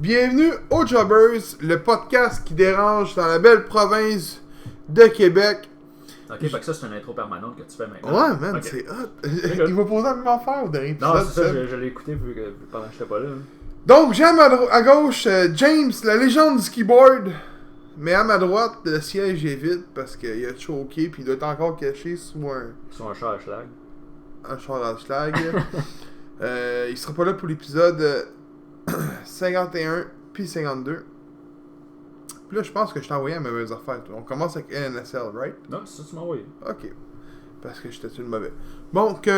Bienvenue aux Jobbers, le podcast qui dérange dans la belle province de Québec. Ok, fait que ça, c'est une intro permanente que tu fais maintenant. Ouais, man, okay. c'est hot. Il va poser la même affaire au dernier épisode. Non, c'est ça, je l'ai écouté pendant que j'étais pas là. Donc, j'ai à gauche James, la légende du keyboard. Mais à ma droite, le siège est vide parce qu'il a choqué puis il doit être encore caché sous un char à schlag. Un char à schlag. Il sera pas là pour l'épisode 51 puis 52. Puis là, je pense que je t'ai envoyé à mes mauvaises affaires. On commence avec LNSL, right? Non, c'est ça que tu m'as envoyé. Ok. Parce que j'étais sur le mauvais. Donc,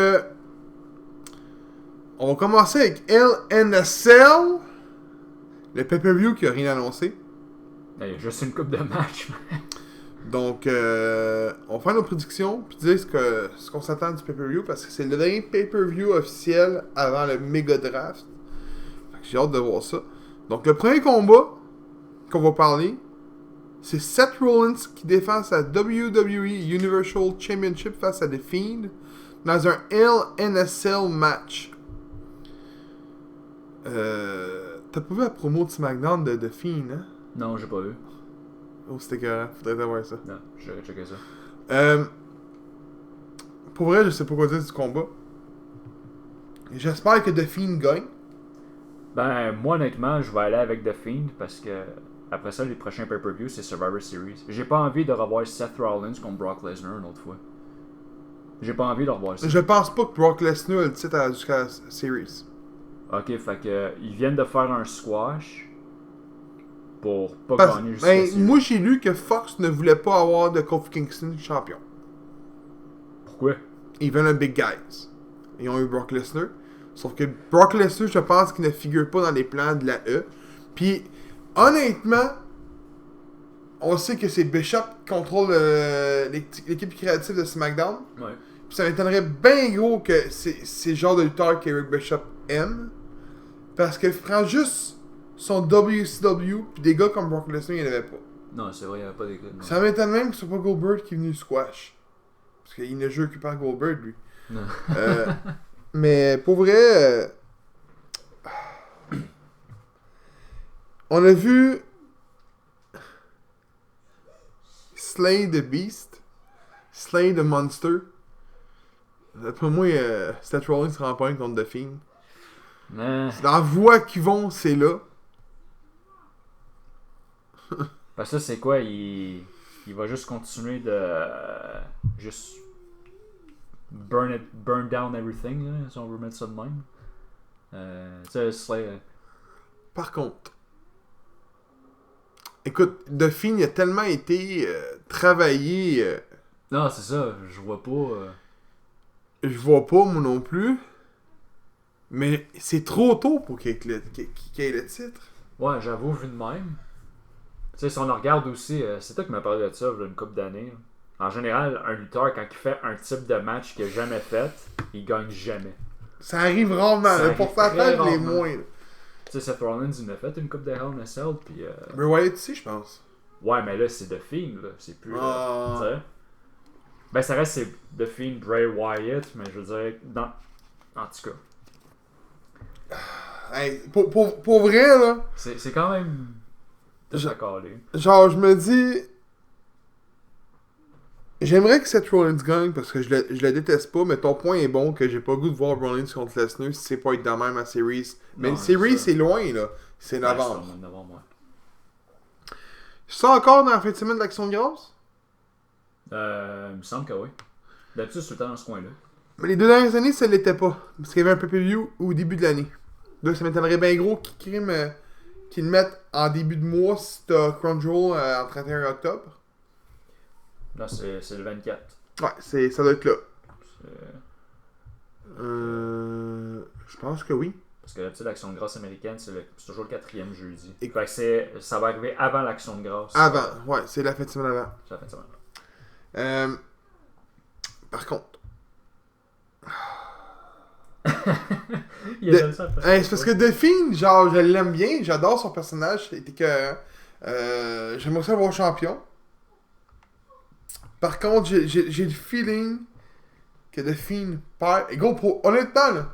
on va commencer avec LNSL. Le pay-per-view qui a rien annoncé. Il y a juste une coupe de match. Donc, on va faire nos prédictions. Puis dire ce qu'on s'attend du pay-per-view. Parce que c'est le dernier pay-per-view officiel avant le méga draft. Fait que j'ai hâte de voir ça. Donc, le premier combat qu'on va parler, c'est Seth Rollins qui défend sa WWE Universal Championship face à The Fiend dans un LNSL match. T'as pas vu la promo de SmackDown de The Fiend, hein? Non, j'ai pas vu. Oh, c'était écœurant. Faudrait avoir ça. Non, j'aurais checké ça. Pour vrai, je sais pas quoi dire du combat. J'espère que The Fiend gagne. Ben, moi, honnêtement, je vais aller avec The Fiend parce que après ça, les prochains pay-per-view, c'est Survivor Series. J'ai pas envie de revoir Seth Rollins contre Brock Lesnar une autre fois. J'ai pas envie de revoir ça. Je pense pas que Brock Lesnar a le titre jusqu'à la Series. Ok, fait que ils viennent de faire un squash pour pas gagner jusqu'à la Series. Moi, j'ai lu que Fox ne voulait pas avoir de Kofi Kingston champion. Pourquoi? Ils veulent un Big Guys. Ils ont eu Brock Lesnar. Sauf que Brock Lesnar, je pense qu'il ne figure pas dans les plans de la E. Puis, honnêtement, on sait que c'est Bishop qui contrôle l'équipe créative de SmackDown. Ouais. Puis ça m'étonnerait bien gros que c'est le genre de lutteur qu'Eric Bishop aime. Parce qu'il prend juste son WCW, puis des gars comme Brock Lesnar, il n'y en avait pas. Non, c'est vrai, il n'y avait pas des gars. Non. Ça m'étonne même que ce soit pas Goldberg qui est venu squash. Parce qu'il ne joue que par Goldberg, lui. Non. Mais pour vrai, on a vu Slay the Beast, Slay the Monster. Pour moi, Seth Rollins se rend pas contre The Fiend. Mais... Dans la voie qu'ils vont, c'est là. Parce que c'est quoi, il va juste continuer de juste burn down everything, là, si on veut mettre ça de même. Tu sais, Par contre, écoute, The Fiend a tellement été travaillé. Non, c'est ça, je vois pas. Je vois pas, moi non plus. Mais c'est trop tôt pour qu'il y ait le titre. Ouais, j'avoue, vu de même. Tu sais, si on en regarde aussi, c'est toi qui m'as parlé de ça il y a une couple d'années. En général, un lutteur, quand il fait un type de match qu'il n'a jamais fait, il gagne jamais. Ça arrive rarement, le pourcentage les moins. Tu sais, Seth Rollins, il a fait une coupe de Hell in a Cell, puis... Bray Wyatt aussi, je pense. Ouais, mais là, c'est The Fiend, là. C'est plus... tu sais? Ben, ça reste, c'est The Fiend, Bray Wyatt, mais je veux dire, en tout cas... Hey, pour vrai, là... C'est quand même... calé. Genre, je me dis... J'aimerais que Seth Rollins gagne parce que je le déteste pas, mais ton point est bon que j'ai pas le goût de voir Rollins contre Lesnar si c'est pas être dans même à Series. Mais non, Series, c'est loin, là. C'est novembre. Ouais, c'est novembre, ouais. C'est encore dans la fin de semaine d'Action de grâce? Il me semble que oui. D'habitude, c'est tout le temps dans ce coin-là. Mais les 2 dernières années, ça l'était pas. Parce qu'il y avait un pay-per-view au début de l'année. Là, ça m'étonnerait bien gros qu'ils le mettent en début de mois si t'as Crunchyroll en 31 octobre. Non, c'est le 24. Ouais, ça doit être là. Je pense que oui. Parce que d'habitude, l'Action de grâce américaine, c'est toujours le 4e jeudi. Et fait que ça va arriver avant l'Action de grâce. Avant, ouais, c'est la fin de semaine avant. C'est la fin de semaine. Par contre... c'est parce que The Fiend, genre, je l'aime bien, j'adore son personnage, j'aimerais ça le voir champion. Par contre, j'ai le feeling que The Fiend perd. Et gros, honnêtement, là,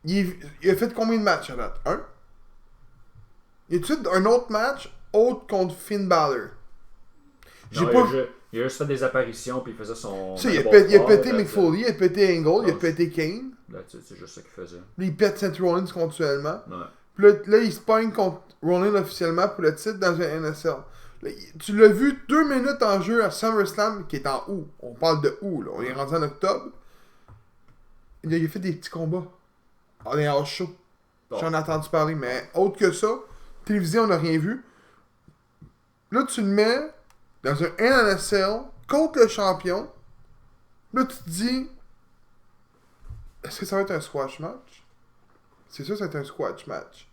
il a fait combien de matchs à date? 1? Y a-tu un autre match autre contre Finn Balor? Non, il a juste fait des apparitions, puis il faisait son. Tu sais, il a pété Mick Foley, il a pété Angle, il a pété Kane. Là, c'est juste ça qu'il faisait. Puis il pète Seth Rollins continuellement. Ouais. Puis là, il se pogne contre Rollins officiellement pour le titre dans un NSL. Là, tu l'as vu 2 minutes en jeu à SummerSlam, qui est en août. On parle de août, là. On est rendu en octobre. Il a fait des petits combats. On est en show. Bon. J'en ai entendu parler, mais autre que ça, télévision, on n'a rien vu. Là, tu le mets dans un NSL contre le champion. Là, tu te dis, est-ce que ça va être un squash match? C'est sûr que ça va être un squash match.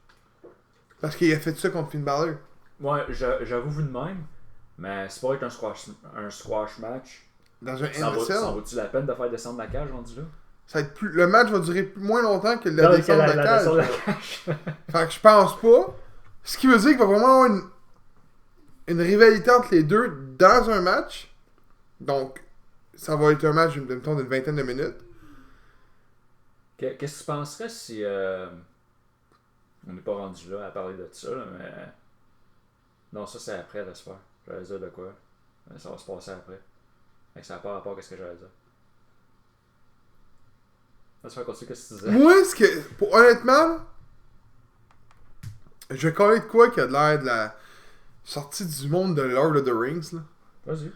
Parce qu'il a fait ça contre Finn Balor. Ouais, j'avoue vu de même, mais c'est pas être un squash match. Dans un Ça NSL. vaut-tu la peine de faire descendre la cage rendu là? Ça va être plus, le match va durer moins longtemps que la Non, descente de la cage. descente de la cage. Fait que je pense pas. Ce qui veut dire qu'il va vraiment avoir une rivalité entre les deux dans un match. Donc, ça va être un match d'une vingtaine de minutes. Qu'est-ce que tu penserais si. On n'est pas rendu là à parler de ça, là, mais. Non, ça c'est après, là, c'est pas. J'allais dire de quoi. Mais ça va se passer après. Fait que ça n'a pas rapport à ce que j'allais dire. Laisse-moi continuer, qu'est-ce que tu disais? Moi, honnêtement, je vais coller de quoi qui a de l'air de la sortie du monde de Lord of the Rings, là. Vas-y.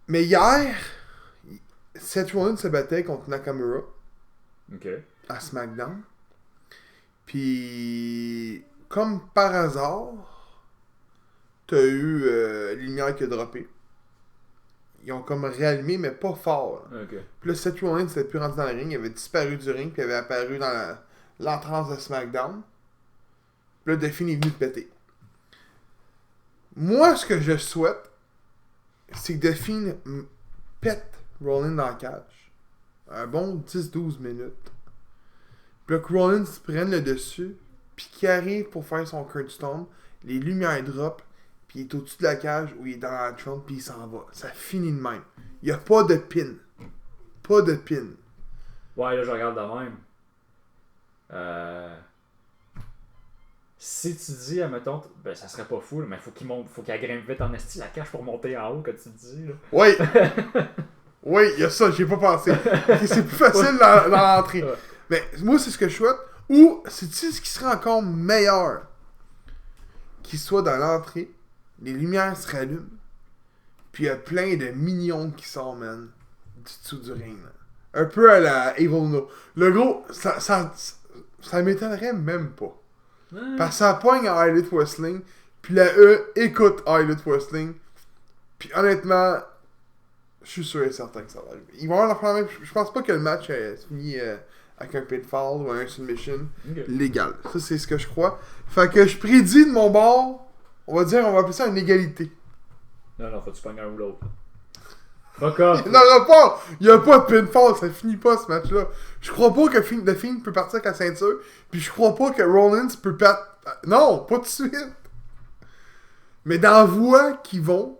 Mais hier, Seth Rollins se battait contre Nakamura. Ok. À SmackDown. Puis, comme par hasard, t'as eu Lumière qui a droppé. Ils ont comme réallumé, mais pas fort. Là. Ok. Puis là, Seth Rollins n'était plus rentré dans le ring. Il avait disparu du ring, puis il avait apparu dans l'entrance de SmackDown. Puis là, Delphine est venu te péter. Moi, ce que je souhaite, c'est que Delphine pète Rollins dans la cage. Un bon 10-12 minutes. Puis là, que Rollins prenne le dessus, puis qu'il arrive pour faire son Kurt Storm, les lumières drop, puis il est au-dessus de la cage où il est dans la trompe, puis il s'en va. Ça finit de même. Il n'y a pas de pin. Pas de pin. Ouais, là, je regarde de même. Si tu dis, admettons, ben ça serait pas fou, là, mais faut qu'il grimpe vite en esti la cage pour monter en haut, que tu dis. Là. Oui! Oui, il y a ça, j'y ai pas pensé. C'est plus facile dans l'entrée. Ouais. Mais moi, c'est ce que je souhaite. Ou, c'est-tu ce qui serait encore meilleur? Qu'il soit dans l'entrée, les lumières se rallument, puis il y a plein de mignons qui sortent, man, du dessous du ring. Là. Un peu à la Evil No. Le gros, ça m'étonnerait même pas. Parce que ça pogne à Elite Wrestling, puis la E écoute Elite Wrestling, puis honnêtement, je suis sûr et certain que ça va arriver. Ils vont avoir la même. Je pense pas que le match est fini avec un pinfall ou un submission légal. Ça, c'est ce que je crois. Fait que je prédis de mon bord, on va appeler ça une égalité. Non, faut que tu pognes un ou l'autre. Fuck off! Non, il y a pas de pinfall, ça finit pas ce match-là. Je crois pas que The Fiend peut partir avec la ceinture, puis je crois pas que Rollins peut perdre. Non, pas tout de suite. Mais dans la voie qu'ils vont,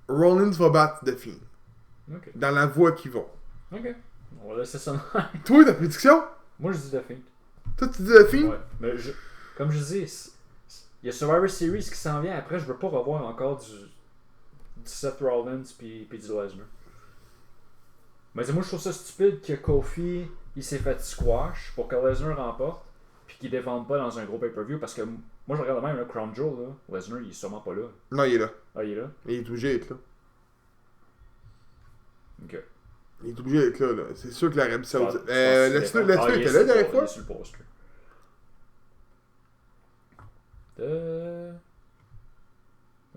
Rollins va battre The Fiend. Ok. Dans la voie qu'ils vont. Ok. On va laisser ça. Toi, ta prédiction? Moi, je dis The Fiend. Toi, tu dis The Fiend? Ouais. Mais comme je dis, il y a Survivor Series qui s'en vient après. Je veux pas revoir encore du Seth Rollins puis du Lesnar. Mais moi, je trouve ça stupide que Kofi il s'est fait squash pour que Lesnar remporte puis qu'il défende pas dans un gros pay-per-view parce que moi, je regarde même le Crown Jewel. Là. Lesnar, il est sûrement pas là. Non, il est là. Ah, il est là? Il est obligé d'être là. Ok. Il est obligé d'être là. C'est sûr que l'Arabie Saoudite. Lesnar était là la dernière fois? Il est sur le poster.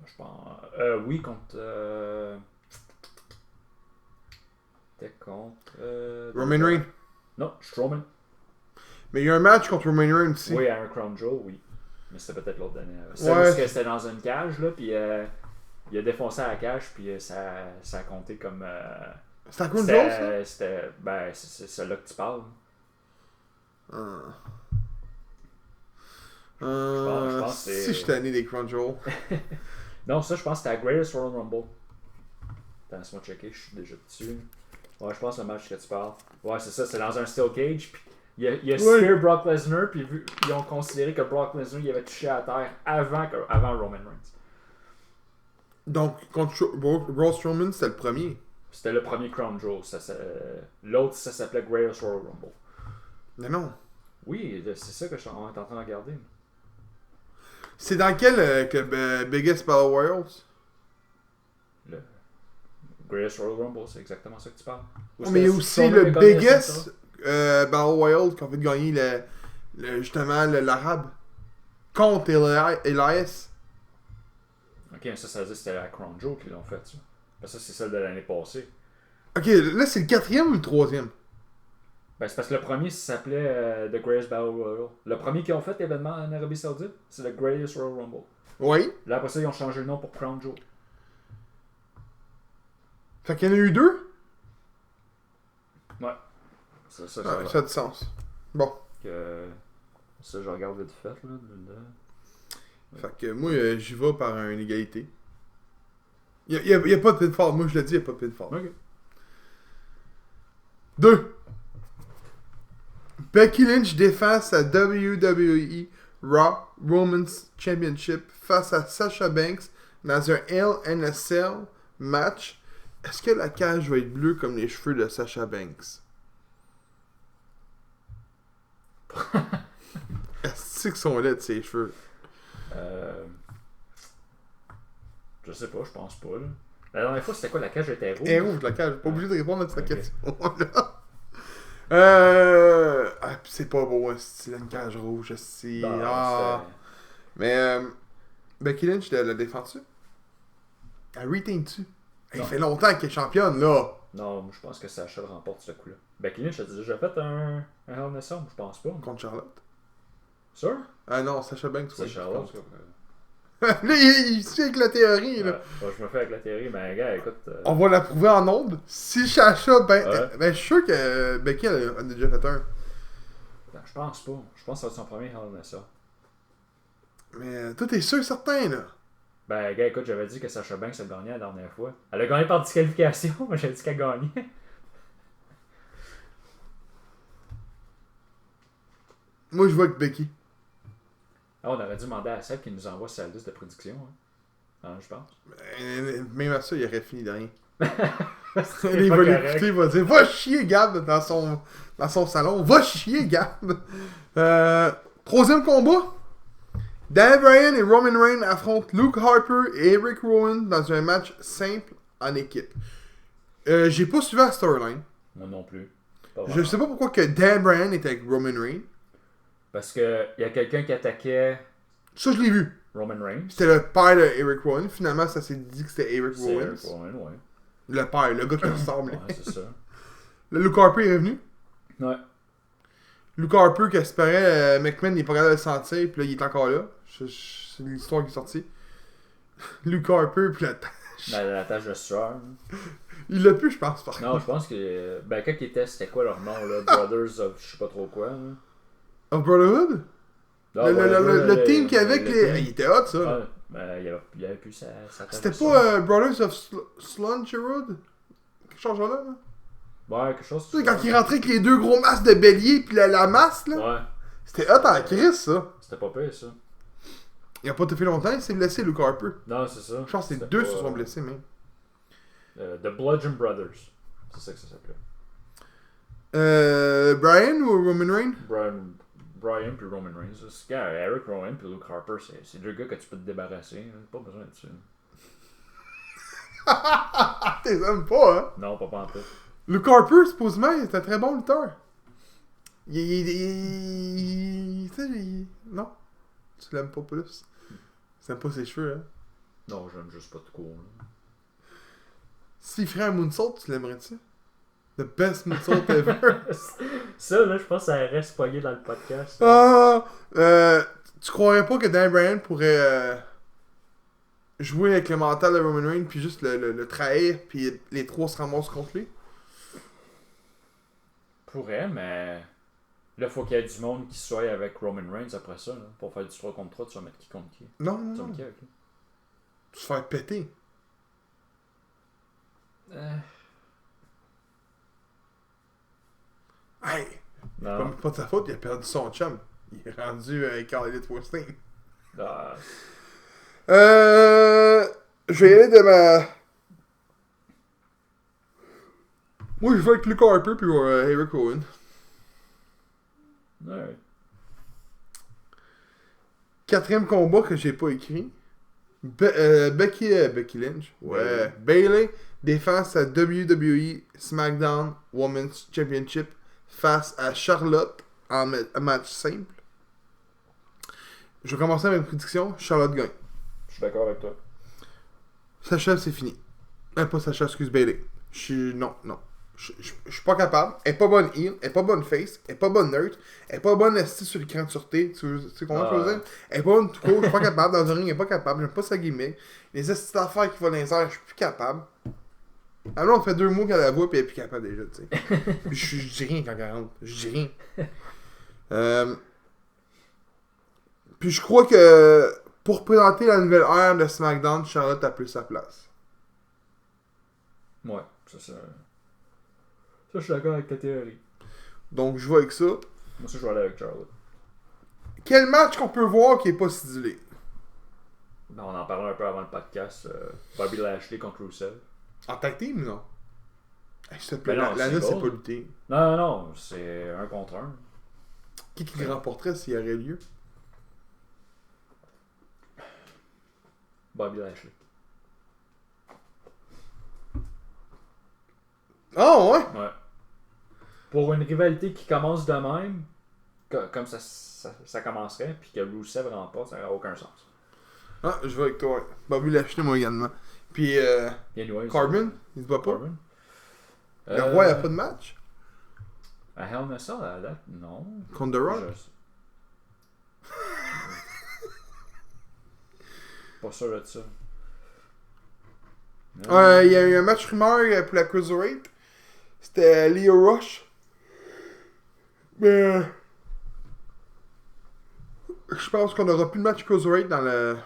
Je pense. Oui, contre. C'était contre. Roman Reigns. Non, Strowman. Mais il y a un match contre Roman Reigns aussi. Oui, à un Crown Jewel, oui. Mais c'était peut-être l'autre d'année. Ouais. C'était dans une cage, là, puis il a défoncé à la cage, puis ça a compté comme. C'était à Crown Jewel, ça? C'était. Ben, c'est celle-là que tu parles. Je pense que si je t'ai des Crown Jewel. Non, ça, je pense que c'était à Greatest Royal Rumble. Attends, laisse-moi checker, je suis déjà dessus. Ouais, je pense que le match que tu parles. Ouais, c'est ça, c'est dans un Steel Cage. Puis Il a Ouais. spear Brock Lesnar, puis ils ont considéré que Brock Lesnar il avait touché à terre avant Roman Reigns. Donc, contre Braun Strowman, c'était le premier. C'était le premier Crown Jewel. L'autre, ça s'appelait Greatest Royal Rumble. Mais non. Oui, c'est ça que je suis en train de regarder. C'est dans quel Biggest Battle Royals? Le Greatest Royal Rumble, c'est exactement ça que tu parles. Mais il y a aussi le Biggest Battle Royal qui a fait gagner justement l'Arabe contre Elias. Ok, ça veut dire que c'était la Crown Jewel qui l'ont fait, ça. Ça, c'est celle de l'année passée. Ok, là c'est le quatrième ou le troisième? Ben, c'est parce que le premier s'appelait The Greatest Battle Royal. Le premier qui ont fait l'événement en Arabie Saoudite, c'est le Greatest Royal Rumble. Oui. Là, après ça, ils ont changé le nom pour Crown Jewel. Fait qu'il y en a eu deux? Ouais. Ça Ça a du sens. Bon. Ça, je regarde vite fait, là. Fait que moi, j'y vais par une égalité. Il y a pas de pinfall. Moi, je l'ai dit, il n'y a pas de pinfall. Ok. 2. Becky Lynch défend sa WWE Raw Women's Championship face à Sasha Banks dans un Hell in a Cell match. Est-ce que la cage va être bleue comme les cheveux de Sasha Banks? Est-ce qu'ils sont laids de ses cheveux? Je sais pas, je pense pas. Là. La dernière fois, c'était quoi? La cage était rouge? Elle est rouge, la cage. Pas obligé de répondre à cette question. Pis c'est pas beau, hein, c'est une cage rouge. C'est... Mais Becky Lynch l'a défendu. Elle retain-tu? Il fait longtemps qu'elle est championne, là. Non, moi, je pense que Sacha remporte ce coup-là. Becky Lynch a déjà fait un Hell in a Cell? Je pense pas. Contre Charlotte. Sûr? Ah non, Sasha Banks. C'est Charlotte. Là, il suit avec la théorie, là. Ouais, je me fais avec la théorie, mais gars, écoute... On va la prouver en ondes. Si Sasha, Ouais. ben je suis sûr que Becky elle a déjà fait un. Non, je pense pas. Je pense que ça va être son premier Hell in a Cell. Mais toi, t'es sûr certain, là. Ben, gars, écoute, j'avais dit que Sasha Banks a gagné la dernière fois. Elle a gagné par disqualification, mais j'avais dit qu'elle gagnait. Moi, je vois que Becky. Ah, on aurait dû demander à Seb qu'il nous envoie sa liste de prédictions. Hein. Ah, je pense. Même à ça, il aurait fini de rien. C'est Il pas va correct. l'écouter, il va dire va chier Gab dans son salon. Va chier Gab. Troisième combat. Dan Bryan et Roman Reigns affrontent Luke Harper et Eric Rowan dans un match simple en équipe. J'ai pas suivi la storyline. Moi non plus. Je sais pas pourquoi que Dan Bryan était avec Roman Reigns. Parce que y a quelqu'un qui attaquait Ça, je l'ai vu. Roman Reigns. C'était le père de Eric Rowan. Finalement, ça s'est dit que c'était Eric C'est Rowan. Eric Rowan, ouais. Le père, le gars qui ressemble. Ouais, c'est ça. Le Luke Harper est revenu. Ouais. Luke Harper qui espérait McMahon n'est pas capable de le sentir, puis là il est encore là. C'est l'histoire qui est sortie. Luke Harper, puis La tâche de sueur. il l'a plus, je pense. Par Non, je pense que. Ben, quand ils étaient, c'était quoi leur nom, là? Brothers of je sais pas trop quoi, là. Of Brotherhood? Non, Le team qu'il y avait avec les. Il était hot, ça. Ouais, ben, il avait plus sa tâche C'était de pas sueur. Brothers of Sluncherwood? Quelque chose genre là? Ouais, quelque chose. Tu sais, quand il rentrait avec les deux gros masses de bélier, puis la masse, là. Ouais. C'était hot en crise, ça. C'était pas pire, ça. Il a pas fait longtemps, il s'est blessé, Luke Harper. Non, c'est ça. Je pense que c'est C'était deux pas, qui se sont blessés, même. The Bludgeon Brothers. C'est ça que ça s'appelait. Brian ou Roman Reigns? Brian puis Roman Reigns. Ce gars, Eric Rowan puis Luke Harper, c'est deux gars que tu peux te débarrasser. Pas besoin de ça. T'es aimes pas, hein? Non, pas en tout. Luke Harper, supposément, il est un très bon lutteur. Non. Tu l'aimes pas plus. Tu aimes pas ses cheveux, hein? Non, j'aime juste pas de court. S'il ferait un moonsault, tu l'aimerais-tu? The best moonsault ever. Ça, là, je pense que ça reste poigné dans le podcast. Tu croirais pas que Dan Bryan pourrait jouer avec le mental de Roman Reigns puis juste le trahir puis les trois se ramassent contre lui? Pourrait, mais là, faut qu'il y ait du monde qui soit avec Roman Reigns après ça. Là. Pour faire du 3 contre 3, tu vas mettre qui contre qui? Non, Tu vas non. mettre qui avec lui? Tu te faire péter. Hey! Non. Pas de sa faute, il a perdu son chum. Il est rendu Carl Elite Wrestling. Ah, Je vais y aller de ma. Moi, je vais avec Luke Harper puis Eric Owen. ouais. Quatrième combat que j'ai pas écrit. Becky Lynch. Ouais. Bayley défend sa WWE SmackDown Women's Championship face à Charlotte en match simple. Je vais commencer avec une prédiction. Charlotte gagne. Je suis d'accord avec toi. Sacha, c'est fini. Pas Sacha, excuse Bayley. Non. Je suis pas capable. Elle est pas bonne heel, elle est pas bonne face, elle est pas bonne neutre, elle est pas bonne assise sur l'écran de sûreté. Tu sais comment je veux dire? Elle est pas bonne tout court, je suis pas capable. Dans un ring, elle est pas capable. J'aime pas sa gimmick. Les astuces d'affaires qui vont dans les airs, je suis plus capable. Alors, on fait 2 mots qu'elle la voit, puis elle est plus capable déjà, tu sais. Je dis rien quand elle rentre. Je dis rien. Puis je crois que pour présenter la nouvelle ère de SmackDown, Charlotte a plus sa place. Ouais, ça, je suis d'accord avec ta théorie. Donc, je vais avec ça. Moi aussi, je vais aller avec Charlotte. Quel match qu'on peut voir qui est pas sidulé? Ben, on en parlait un peu avant le podcast. Bobby Lashley contre Rusev. En tag team, non? S'il te plaît, Ben non, Lana, c'est c'est bon. pas lutter. Non, c'est 1 contre 1. Qui le remporterait s'il y aurait lieu? Bobby Lashley. Oh, ouais? Ouais. Pour une rivalité qui commence de même, comme ça commencerait, puis que Rusev remporte, ça n'aurait aucun sens. Ah, je vais avec toi. Ouais. Bobby Lashley, moi également. Puis, Anyways, Corbin, il se bat pas? Corbin. Le roi, il a pas de match? À Hell in a Cell, à la date, non. Contre The Rock? Pas sûr de ça. Il y a eu un match rumeur pour la Cruiserweight. C'était Leo Rush. Mais. Je pense qu'on aura plus de match Cruiserweight dans le.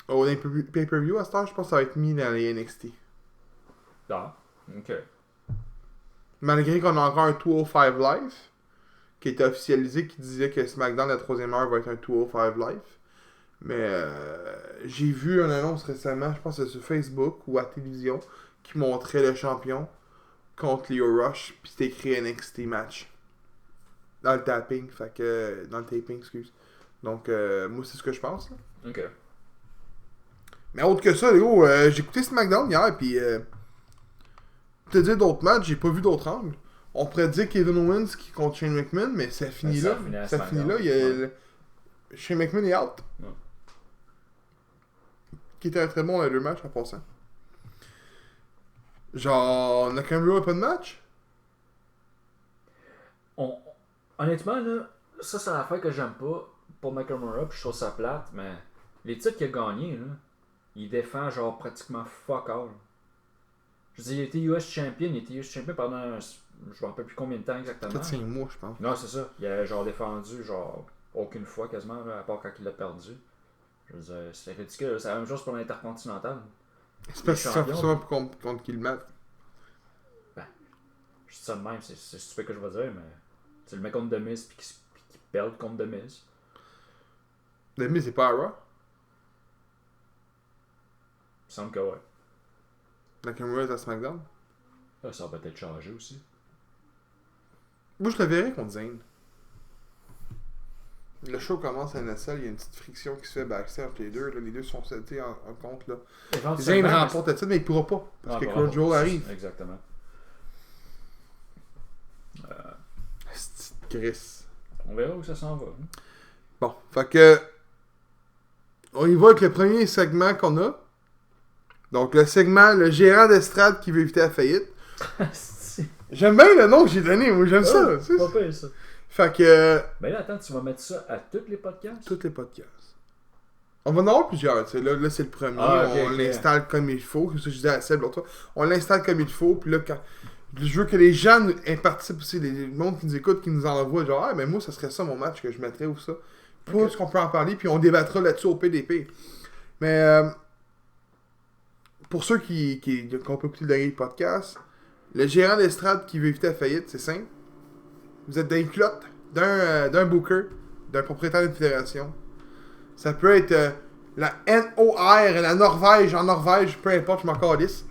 Au pay-per-view à ce temps, je pense que ça va être mis dans les NXT. Ah, ok. Malgré qu'on a encore un 205 Live, qui était officialisé, qui disait que SmackDown, la 3e heure, va être un 205 Live. Mais j'ai vu une annonce récemment, je pense que c'est sur Facebook ou à la télévision, qui montrait le champion contre Leo Rush, puis c'était écrit NXT match. Dans le taping, dans le taping, excuse. Donc, moi, c'est ce que je pense. Là. Ok. Mais autre que ça, Léo, j'ai écouté SmackDown hier, puis te dire d'autres matchs, j'ai pas vu d'autres angles. On pourrait dire Kevin Owens qui contre Shane McMahon, mais ça finit là. Ça finit là. Shane McMahon est out. Ouais. Qui était un très bon dans les 2 matchs en passant. Genre, Nakamura a pas de match? Honnêtement, là, ça c'est l'affaire que j'aime pas pour Nakamura, puis je trouve ça plate, mais les titres qu'il a gagnés, là, il défend genre pratiquement fuck all. Je veux dire, il était US Champion pendant, je me rappelle plus combien de temps exactement. 4-5 mois, je pense. Non, c'est ça. Il a genre défendu genre aucune fois quasiment, là, à part quand il l'a perdu. Je veux dire, c'est ridicule. C'est la même chose pour l'Intercontinental. C'est parce que c'est souvent contre qui le match. Je dis ça de même, c'est stupide que je vais dire, mais c'est le mec contre The Miz puis qui perd contre The Miz. The Miz, c'est pas à Raw? Il me semble que ouais. Nakamura est à SmackDown? Là, ça va peut-être changer aussi. Moi, je le verrais contre Zayn. Le show commence à NSL, il y a une petite friction qui se fait backstage entre les deux. Là. Les deux sont setés en compte. Là. Zayn remporte le titre, mais il pourra pas. Parce que Crown Jewel arrive. Exactement. C'est Chris. On verra où ça s'en va. Hein. Bon, fait que. On y va avec le premier segment qu'on a. Donc, le segment, le gérant d'estrade qui veut éviter la faillite. J'aime bien le nom que j'ai donné, moi, j'aime ça. C'est pas pire, ça. Fait que. Ben là, attends, tu vas mettre ça à tous les podcasts? Tous les podcasts. On va en avoir plusieurs. Là, c'est le premier. On l'installe comme il faut. C'est ça que je disais à Seb l'autre fois. On l'installe comme il faut. Puis là, quand. Je veux que les gens participent aussi. Les monde qui nous écoutent, qui nous envoient. Genre, ah, mais moi, ça serait ça mon match que je mettrais ou ça. Pour ce qu'on peut en parler. Puis on débattra là-dessus au PDP. Mais. Pour ceux qui ont pas écouté le dernier podcast, le gérant d'estrade qui veut éviter la faillite, c'est simple. Vous êtes dans les culottes d'un booker, d'un propriétaire d'une fédération. Ça peut être la NOR, la Norvège, en Norvège, peu importe, je m'en calisse.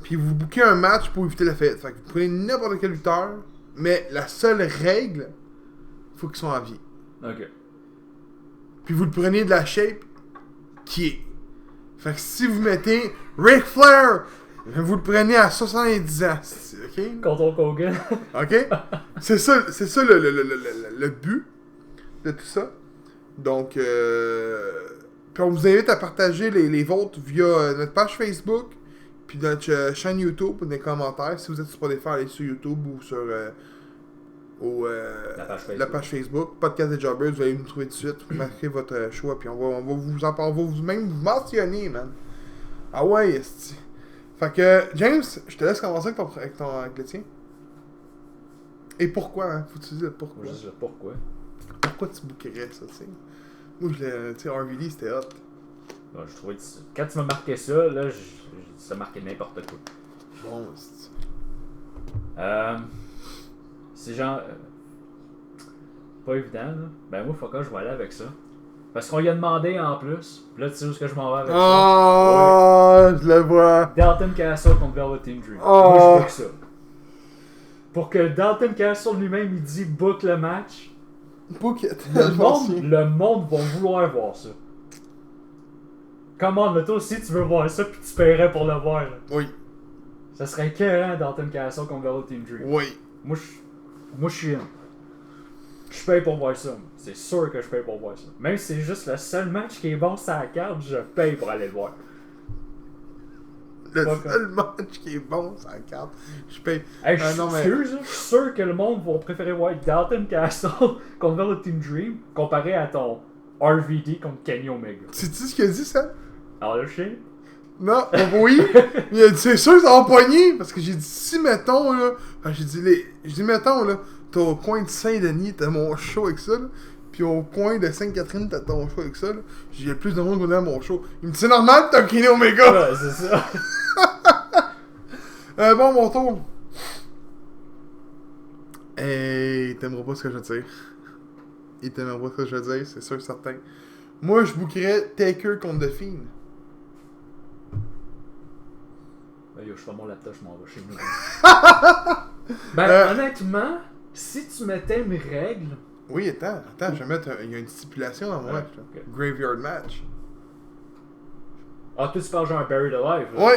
Puis vous bookez un match pour éviter la fête. Fait que vous prenez n'importe quel lutteur, mais la seule règle, faut qu'ils soient en vie. Ok. Puis vous le prenez de la shape qui est. Fait que si vous mettez Ric Flair, vous le prenez à 70 ans. Ok? Contre Hulk Hogan. Ok? C'est ça le but de tout ça. Donc, puis on vous invite à partager les vôtres via notre page Facebook, puis notre chaîne YouTube pour des commentaires. Si vous êtes sur Spotify, allez sur YouTube ou sur la page Facebook. Podcast des Jobbers, vous allez nous trouver tout de suite. Vous marquez votre choix, puis on va vous même vous mentionner, man. Ah ouais, esti. Fait que, James, je te laisse commencer avec le tien. Et pourquoi, hein? Faut que tu dises le pourquoi. Juste le pourquoi. Pourquoi tu bookerais ça, tu sais? Moi, tu sais, RVD, c'était hot. Bon, je trouvais que quand tu m'as marqué ça, là, ça marquait n'importe quoi. Bon, c'est... C'est genre... pas évident, là. Ben moi, fuck, je vais aller avec ça. Parce qu'on lui a demandé en plus. Puis là, tu sais où est-ce que je m'en vais avec ça? Oh, je le vois. Dalton Castle contre Velveteen Dream. Oh. Moi, je book ça. Pour que Dalton Castle lui-même, il dit book le match. Book it. Le monde va vouloir voir ça. Comment, mais toi aussi, tu veux voir ça, puis tu paierais pour le voir. Là. Oui. Ça serait écœurant, Dalton Castle contre Velveteen Dream. Oui. Moi, je suis in. Je paye pour voir ça. C'est sûr que je paye pour voir ça. Même si c'est juste le seul match qui est bon sur la carte, je paye pour aller le voir. Le seul match qui est bon sur la carte, je paye. Hey, je suis sûr que le monde va préférer voir Dalton Castle contre Velveteen Dream comparé à ton RVD contre Kenny Omega. Sais-tu ce qu'il a dit, ça? Alors le chien? Non, oui. Il a dit, c'est sûr que ça va pogner. Parce que j'ai dit, si mettons, là. J'ai dit, mettons, là. T'as au coin de Saint-Denis, t'as mon show avec ça, là. Puis au coin de Sainte-Catherine, t'as ton show avec ça, là. J'ai plus de monde qui à mon show. Il me dit, c'est normal, t'as Kenny Omega. Ouais, c'est ça. Bon, mon tour. Hey, t'aimeras pas ce que je veux dire. Il t'aimeras pas ce que je veux dire, c'est sûr, certain. Moi, je bookerais Taker contre The Fiend. Yo, je fais mon laptop, je m'en vais chez nous. Honnêtement, si tu mettais une règle... Oui, attends, je vais mettre... Il y a une stipulation dans mon match, là. Okay. Graveyard match. Ah, toi, tu parles genre Buried Alive. Là.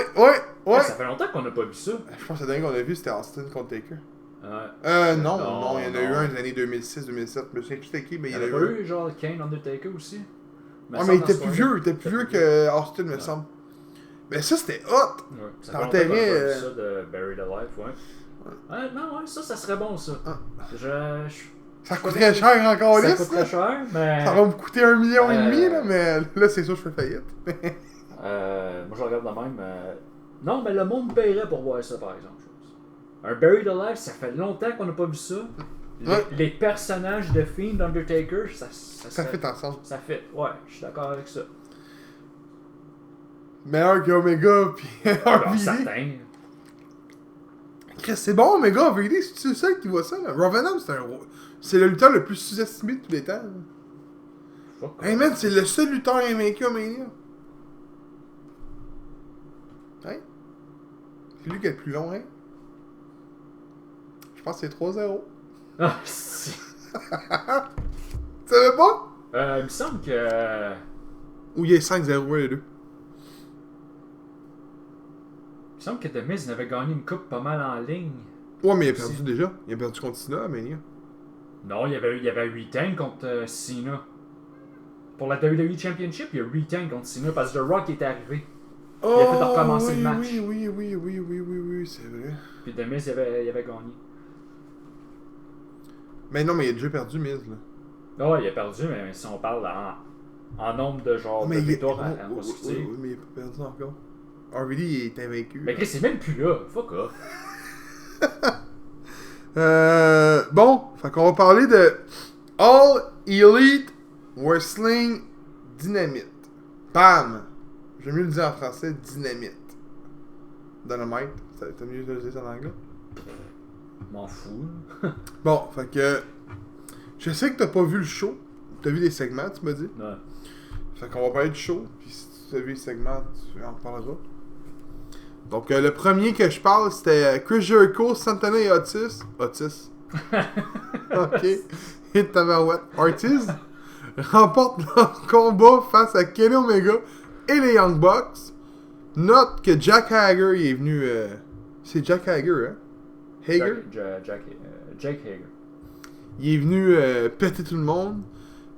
Ouais. Ça fait longtemps qu'on n'a pas vu ça. Je pense que le dernier qu'on a vu, c'était Austin contre Taker. Non, il y en a eu un des années 2006-2007. Je me souviens plus c'était qui, mais il y en a pas eu genre Kane Undertaker aussi. Mais il était plus vieux, que Austin, me semble. Mais ça, c'était hot! Ouais. Ça fait longtemps qu'on a pas vu ça de Buried Alive, ouais. Non, ça serait bon, ça. Ça coûterait cher encore, là. Ça coûterait cher, mais... Ça va me coûter 1,5 million, là, mais là, c'est sûr que je fais faillite. Moi, je regarde de même. Non, mais le monde paierait pour voir ça, par exemple. Un Buried Alive, ça fait longtemps qu'on n'a pas vu ça. Les personnages de Fiend, Undertaker, ça fait ensemble. Ça fait, ouais, je suis d'accord avec ça. Meilleur que Omega pis RVD. Certain. Chris, c'est bon, Omega, RVD, c'est le seul qui voit ça, là. Rovenham, c'est le lutteur le plus sous-estimé de tous les temps. Hey man, c'est le seul lutteur invaincu à Mania. Hein? C'est lui qui est le plus long, hein? Je pense que c'est 3-0. Ah, si. Tu savais pas? Il me semble que... Ou il y a 5-0 les deux. Il me semble que The Miz avait gagné une coupe pas mal en ligne. Ouais, mais il a perdu déjà. Il a perdu contre Cena à Mania. Non, il y avait retain contre Cena. Pour la WWE Championship, il y a retain contre Cena parce que The Rock était arrivé. Il a fait recommencer le match. Oui, c'est vrai. Puis The Miz, il avait gagné. Mais non, mais il a déjà perdu, Miz, là. Ouais, il a perdu, mais si on parle en nombre de genres de victoires consécutives. Oui, mais il a pas perdu encore. RVD, il est invaincu. Mais Chris, c'est même plus là. Fuck off. Bon, fait qu'on va parler de All Elite Wrestling Dynamite. Bam! J'aime mieux le dire en français, Dynamite. Dynamite. T'as mieux de le dire en anglais? M'en fous. Bon, fait que. Je sais que t'as pas vu le show. T'as vu les segments, tu m'as dit. Ouais. Fait qu'on va parler du show. Puis si tu as vu les segments, tu en parleras. Donc, le premier que je parle, c'était Chris Jericho, Santana et Otis. Otis. Ok. Et Tabarouette. Ortiz remporte leur combat face à Kenny Omega et les Young Bucks. Note que Jack Hager il est venu. C'est Jack Hager, hein? Hager? Jake Hager. Il est venu péter tout le monde.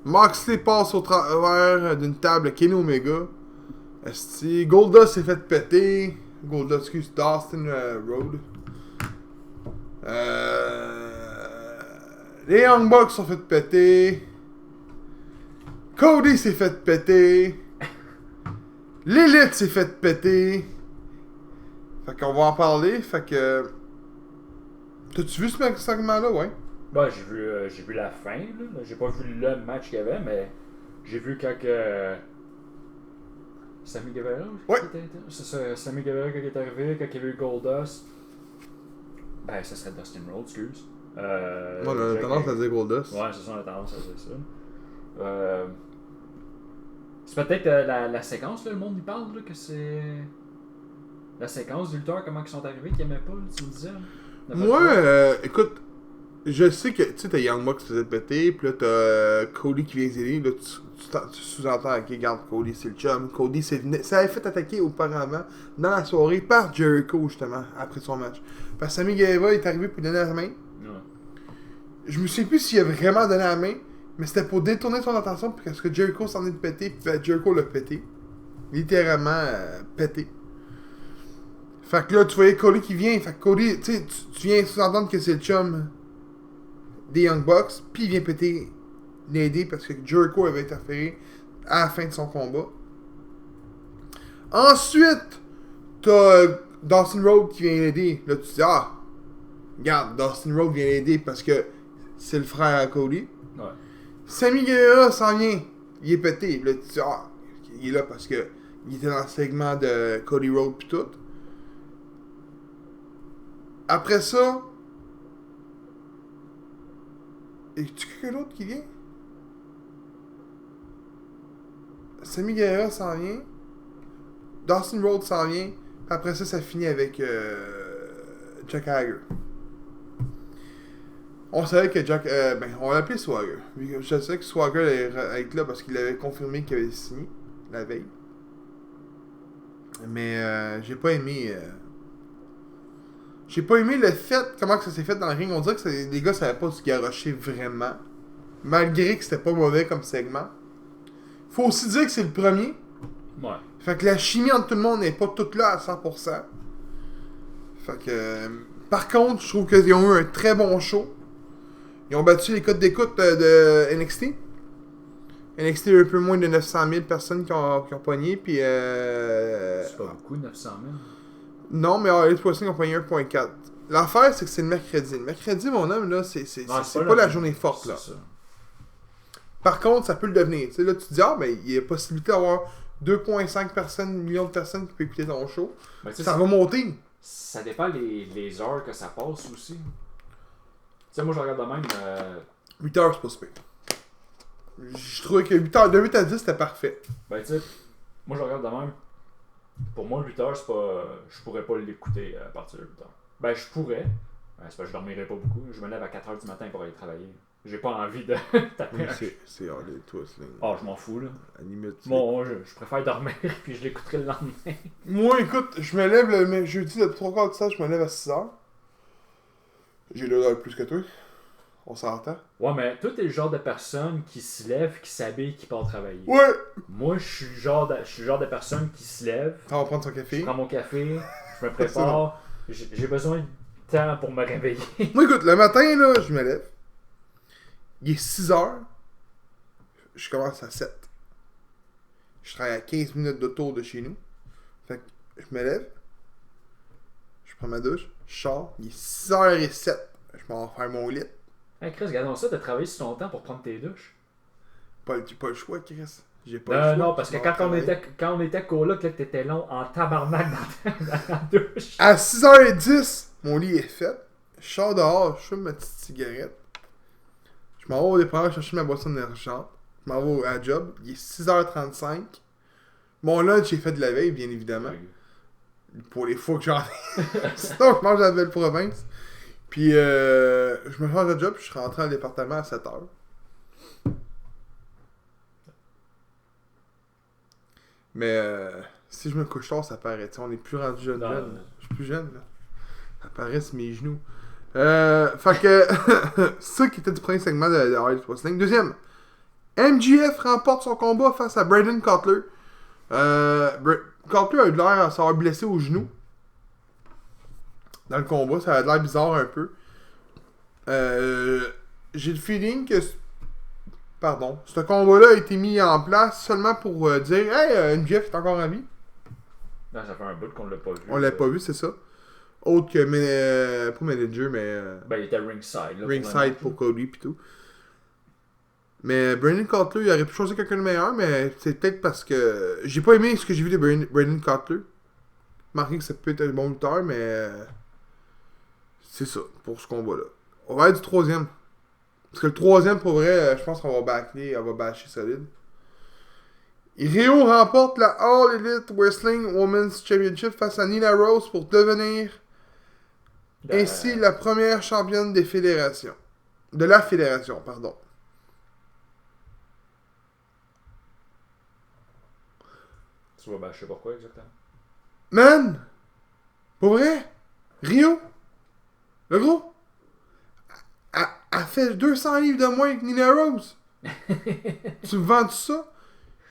Moxley passe au travers d'une table Kenny Omega. Esti, Goldust s'est fait péter. Goldust, excuse, Dustin Road. Les Young Bucks sont fait péter. Cody s'est fait péter. L'élite s'est fait péter. Fait qu'on va en parler. Fait que. T'as-tu vu ce segment-là, ouais? Bah, j'ai vu la fin, là. J'ai pas vu le match qu'il y avait, mais j'ai vu quand que. Sammy Guevara? Ouais. C'est ça, Sammy Guevara quand il est arrivé, quand il y avait eu Goldust. Ben, ça serait Dustin Rhodes, excuse. Moi, on a tendance à dire Goldust. Ouais, c'est ça, on a tendance à dire ça. C'est peut-être la séquence, là, le monde y parle, là, que c'est. La séquence du lutteur, comment ils sont arrivés, qu'ils aimaient pas, là, tu me disais. Là. Moi, écoute, je sais que, tu sais, t'as Young Bucks qui se faisait péter, pis là, t'as Cody qui vient aider, là, tu sous-entends, ok, regarde, Cody, c'est le chum. Cody ça avait fait attaquer auparavant, dans la soirée, par Jericho, justement, après son match. Parce que Sammy Guevara est arrivé pour lui donner la main. Ouais. Je me souviens plus s'il a vraiment donné la main, mais c'était pour détourner son attention, parce que Jericho s'en est pété, puis ben, Jericho l'a pété. Littéralement pété. Fait que là, tu voyais Cody qui vient. Fait que Cody, tu sais, tu viens sous-entendre que c'est le chum des Young Bucks, puis il vient péter l'aider parce que Jericho avait interféré à la fin de son combat. Ensuite, t'as Dustin Rhodes qui vient l'aider. Là, tu te dis, ah, regarde, Dustin Rhodes vient l'aider parce que c'est le frère à Cody. Ouais. Sammy Guevara s'en vient. Il est pété. Là, tu te dis, ah, il est là parce que il était dans le segment de Cody Rhodes pis tout. Après ça, est-ce quelqu'un d'autre qui vient? Sammy Guevara s'en vient. Dustin Rhodes s'en vient. Après ça, ça finit avec Jack Hager. On savait que Jack... on l'appelait Swagger. Je sais que Swagger allait être là parce qu'il avait confirmé qu'il avait signé la veille. Mais j'ai pas aimé... J'ai pas aimé le fait, comment que ça s'est fait dans le ring. On dirait que les gars savaient pas se garrocher vraiment. Malgré que c'était pas mauvais comme segment. Faut aussi dire que c'est le premier. Ouais. Fait que la chimie entre tout le monde n'est pas toute là à 100%. Fait que... par contre, je trouve qu'ils ont eu un très bon show. Ils ont battu les codes d'écoute de NXT. NXT a un peu moins de 900 000 personnes qui ont pogné. Puis... C'est pas beaucoup, 900 000. Non, mais Elite Wrestling ont pogné 1.4. L'affaire, c'est que c'est le mercredi. Le mercredi, mon homme, là, c'est pas la journée forte, là. Par contre, ça peut le devenir. Tu sais, là, tu te dis, ah, ben, il y a possibilité d'avoir 2,5 millions de personnes qui peuvent écouter ton show. Ben, ça va monter. Ça dépend les heures que ça passe aussi. Tu sais, moi, je regarde de même. 8 heures, c'est pas super. Je trouvais que 8 heures, de 8 à 10, c'était parfait. Ben, tu sais, moi, je regarde de même. Pour moi, 8 heures, c'est pas. Je pourrais pas l'écouter à partir de 8 heures. Ben, je pourrais. C'est pas que je dormirais pas beaucoup. Je me lève à 4 heures du matin pour aller travailler. J'ai pas envie de taper. C'est Elite Wrestling. Oh, je m'en fous, là. À la limite. Bon, je préfère dormir puis je l'écouterai le lendemain. Moi, écoute, je me lève le jeudi de 3 quarts de ça, je me lève à 6 heures. J'ai 2 heures plus que toi. On s'entend. Ouais, mais toi, t'es le genre de personne qui se lève, qui s'habille, qui part travailler. Ouais! Moi, je suis le genre de personne qui se lève. On va prendre son café. Je prends mon café, je me prépare. J'ai besoin de temps pour me réveiller. Moi, écoute, le matin, là, je me lève. Il est 6 heures. Je commence à 7. Je travaille à 15 minutes d'auto de chez nous. Fait que je me lève. Je prends ma douche. Je sors. Il est 6h07. Je m'en vais faire mon lit. Hey Chris, regardons ça, t'as travaillé sur ton temps pour prendre tes douches. Pas le choix, Chris. J'ai pas le choix. Non, parce que quand on était coloc, là, t'étais long en tabarnak dans la douche. À 6h10, mon lit est fait. Je sors dehors, je fume ma petite cigarette. Je m'en vais au dépanneur chercher ma boisson énergisante. Je m'en vais à la job. Il est 6h35. Mon lunch est fait de la veille, bien évidemment. Pour les fois que j'en ai. Sinon, je mange à la belle province. Puis, je me change de job, puis je suis rentré dans le département à 7h. Mais, si je me couche tard, ça paraît. T'sais, on est plus rendu jeune. Je suis plus jeune, là. Ça paraît sur mes genoux. Fait que, ça qui était du premier segment de All Elite Wrestling. Deuxième, MJF remporte son combat face à Brandon Cutler. Cutler a eu l'air à s'avoir blessé au genou. Dans le combat, ça a l'air bizarre un peu. J'ai le feeling que ce combat-là a été mis en place seulement pour dire hey, MJF est encore en vie. Non, ça fait un bout qu'on l'a pas vu. On l'a pas vu, c'est ça. Autre que pas manager, mais ben, il était ringside. Là, ringside pour Cody pis tout. Mais Brandon Cutler, il aurait pu choisir quelqu'un de meilleur, mais c'est peut-être parce que j'ai pas aimé ce que j'ai vu de Brandon Cutler. Marqué que ça peut être un bon lutteur, mais c'est ça pour ce combat-là. On va être du troisième. Parce que le troisième, pour vrai, je pense qu'on va bâcler, on va bâcher solide. Et Rio remporte la All Elite Wrestling Women's Championship face à Nina Rose pour devenir ainsi la première championne des fédérations. De la fédération, pardon. Tu vas bâcher pourquoi exactement? Man! Pour vrai? Rio? Le gros? Elle fait 200 livres de moins que Nina Rose. Tu me vends ça?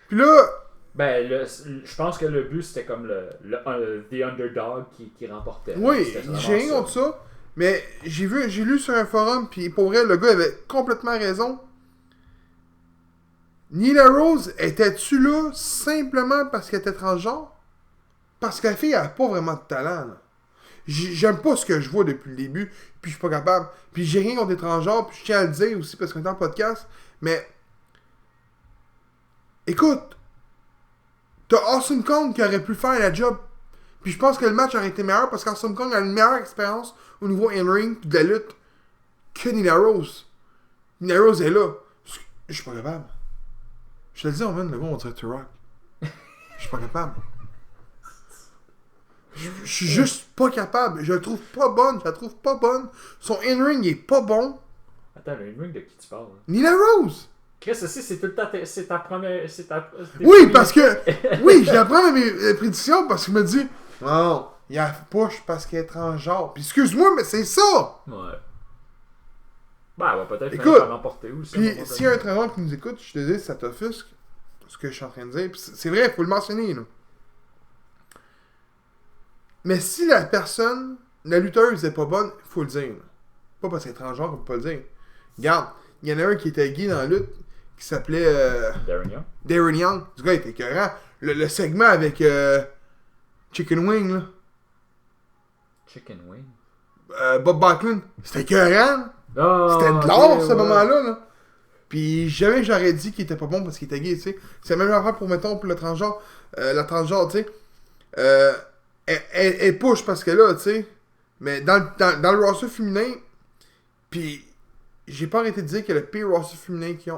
Puis là... Ben, je pense que le but, c'était comme the underdog qui remportait. Oui, j'ai rien contre ça. Mais j'ai lu sur un forum, puis pour vrai, le gars avait complètement raison. Nina Rose, était-tu là simplement parce qu'elle était transgenre? Parce que la fille, elle a pas vraiment de talent, là. J'aime pas ce que je vois depuis le début, puis je suis pas capable. Puis j'ai rien contre les transgenres, puis je tiens à le dire aussi parce qu'on est en podcast, mais... Écoute, t'as Awesome Kong qui aurait pu faire la job. Puis je pense que le match aurait été meilleur parce qu'Awesome Kong a une meilleure expérience au niveau in-ring pis de la lutte que Nina Rose. Nina Rose est là. Je suis pas capable. Je te le dis, on le gars, on dirait Turok. Je suis pas capable. Je suis juste pas capable. Je la trouve pas bonne. Son in-ring est pas bon. Attends, le in-ring de qui tu parles? Nina Rose! Chris, c'est tout le temps c'est ta première... Oui, parce que... Oui, je la prends à mes prédictions parce qu'il me dit... Non, il a push parce qu'elle est transgenre. Puis excuse-moi, mais c'est ça! Ouais. Ben, elle va peut-être écoute, faire l'emporter aussi. Puis s'il y a un transgenre qui nous écoute, je te dis, ça t'offusque ce que je suis en train de dire. Puis c'est vrai, il faut le mentionner, là. Mais si la personne, la lutteuse est pas bonne, il faut le dire. Là. Pas parce qu'elle est transgenre qu'on peut pas le dire. Regarde, il y en a un qui était gay dans la lutte, qui s'appelait... Darren Young. Darren Young. Ce gars était écœurant. Le segment avec Chicken Wing, là. Chicken Wing? Bob Backlund. C'était écœurant. Oh, c'était de l'or, ce moment-là, là. Puis jamais j'aurais dit qu'il était pas bon parce qu'il était gay, tu sais. C'est la même affaire pour, mettons, pour le transgenre. La transgenre, tu sais. Elle push parce que là, tu sais. Mais dans le roster féminin, puis j'ai pas arrêté de dire que le pire roster féminin qu'il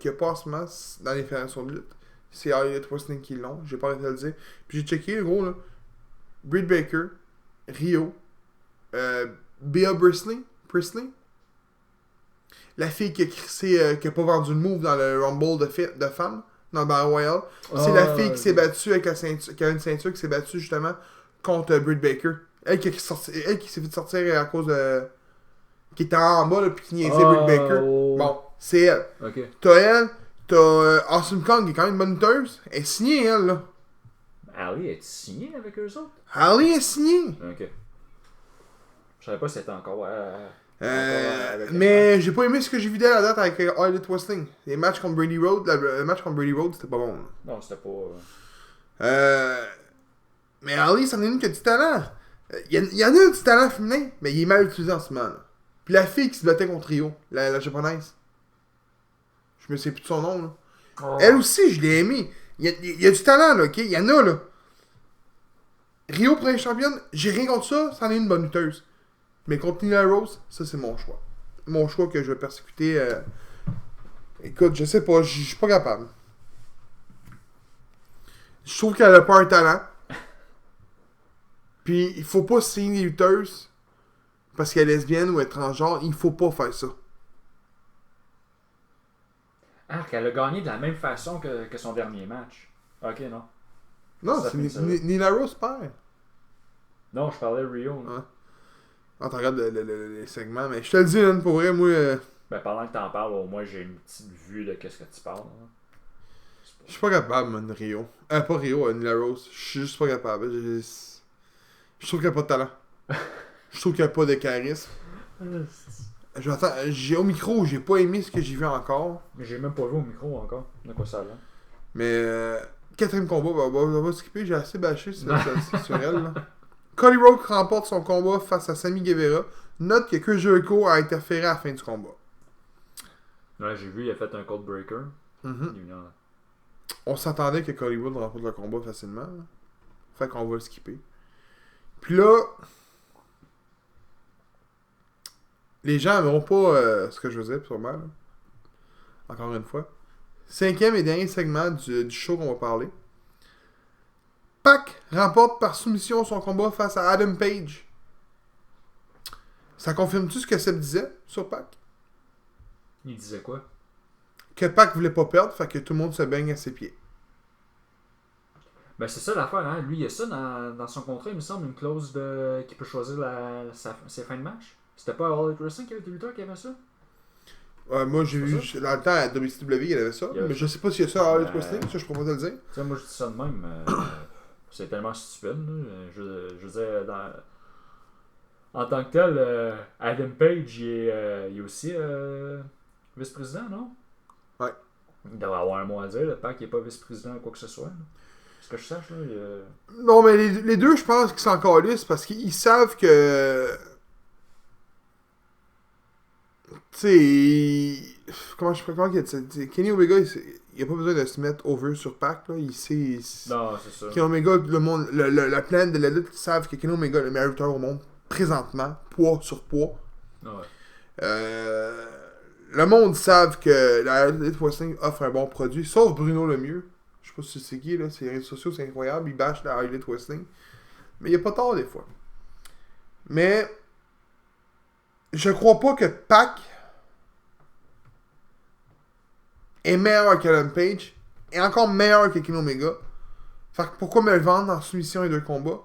y a pas en ce moment dans les fédérations de lutte, c'est All Elite Wrestling qui l'ont. J'ai pas arrêté de le dire. Puis j'ai checké, gros, là. Britt Baker, Rio, Bea Priestley, la fille qui a pas vendu le move dans le Rumble de femmes, dans le Battle Royale. C'est la fille qui s'est battue avec la ceinture, qui a une ceinture qui s'est battue justement contre Britt Baker. Elle qui s'est fait sortir à cause de... qui était en bas, là, puis qui niaisait Britt Baker. Bon, c'est elle. Okay. T'as elle, t'as Awesome Kong qui est quand même une bonne lutteuse. Elle est signée, elle, là. Ali est signée avec eux autres? Ali est signée. Ok. Je savais pas si c'était encore... mais j'ai pas aimé ce que j'ai vu d'elle à date avec All Elite Wrestling. Les matchs contre Brady Road, le match contre Brady Road, c'était pas bon. Là. Non, c'était pas... Mais Ali, c'en est une qui a du talent. Il y en a du talent féminin, mais il est mal utilisé en ce moment. Là. Puis la fille qui se battait contre Rio, la japonaise. Je me sais plus de son nom. Là. Oh. Elle aussi, je l'ai aimée. Il y a du talent, là, ok? Il y en a, là. Rio, première championne, j'ai rien contre ça, c'en est une bonne lutteuse. Mais contre Nyla Rose, ça c'est mon choix. Mon choix que je vais persécuter. Écoute, je sais pas, je suis pas capable. Je trouve qu'elle a pas un talent. Puis il faut pas signer des lutteuses parce qu'elle est lesbienne ou étrangère. Il faut pas faire ça. Ah, qu'elle a gagné de la même façon que son dernier match. Ok, non. Non, Ça c'est fait ça. Nyla Rose perd. Non, je parlais de Rio. Là. Hein? Quand tu regardes les segments, mais je te le dis, hein, pour vrai, moi. Ben, pendant que t'en parles, au moins j'ai une petite vue de qu'est-ce que tu parles. Là. Je suis pas capable, man, Rio. Pas Rio, Nyla Rose. Je suis juste pas capable. Je trouve qu'elle a pas de talent. Je trouve qu'elle a pas de charisme. J'ai au micro, j'ai pas aimé ce que j'ai vu encore. Mais j'ai même pas vu au micro encore. De quoi ça là? Mais quatrième combat, on va skipper, j'ai assez bâché sur elle. Là. Cody Rhodes remporte son combat face à Sammy Guevara. Note que Jericho a interféré à la fin du combat. Là, j'ai vu, il a fait un code breaker. On s'attendait que Cody Rhodes remporte le combat facilement. Là. Fait qu'on va le skipper. Puis là, les gens n'aimeront pas ce que je veux dire, sûrement. Là. Encore une fois. Cinquième et dernier segment du show qu'on va parler. Pac remporte par soumission son combat face à Adam Page. Ça confirme-tu ce que Seb disait sur Pac? Il disait quoi? Que Pac voulait pas perdre, fait que tout le monde se baigne à ses pieds. Ben c'est ça l'affaire, hein? Lui, il y a ça dans son contrat, il me semble, une clause de qu'il peut choisir ses fins de match. C'était pas All Elite Wrestling qui avait des lutteurs qui avait ça? Moi, j'ai vu, dans le temps, à WCW, il avait ça. Mais je sais pas s'il y a ça à All Elite Wrestling, ça, je pourrais pas te le dire. Tu sais, moi, je dis ça de même. C'est tellement stupide. Là. Je veux dire, en tant que tel, Adam Page, il est aussi vice-président, non? Ouais. Il devrait avoir un mot à dire, le Pac n'est pas vice-président ou quoi que ce soit. Là. Ce que je sache, là, Non, mais les deux, je pense qu'ils sont encore lisses parce qu'ils savent que. Tu sais. Comment qu'il dit? Kenny Omega, il a pas besoin de se mettre over sur Pac. Là. Il sait. Non, c'est ça. Kenny Omega, le monde, la planète de la lutte, ils savent que Kenny Omega est le meilleur lutteur au monde présentement, poids sur poids. Ouais. Le monde savent que la Elite Wrestling offre un bon produit, sauf Bruno Lemieux. Je sais pas si c'est qui, là, ses réseaux sociaux, c'est incroyable, il bâche la Elite Wrestling. Mais il n'y a pas tort des fois. Mais je crois pas que Pac est meilleur que Adam Page et encore meilleur que Kenny Omega. Fait que pourquoi me le vendre en soumission et deux combats?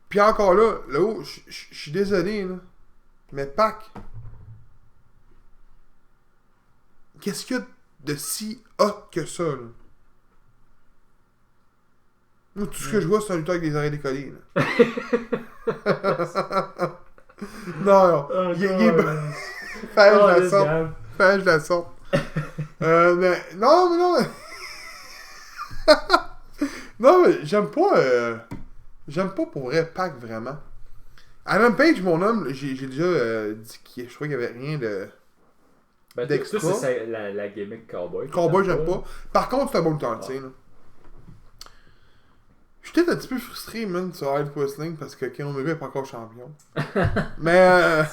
Puis encore là je suis désolé, là. Mais Pac, qu'est-ce qu'il y a de si hot que ça, là? Moi, tout ce que je vois, c'est un lutteur avec des oreilles décollées, là. non. Il est bon. Fais je la sorte. Mais non. Non, mais j'aime pas pour vrai Pac, vraiment. Adam Page, mon homme, j'ai déjà dit que je trouvais qu'il n'y avait rien de. Ben, d'extra. Ça, c'est la gimmick Cowboy. Cowboy, j'aime pas. Par contre, c'est un bon lutteur, tu sais, là. Je suis peut-être un petit peu frustré, man, sur Elite Wrestling parce que Kenny Omega n'est pas encore champion. Mais,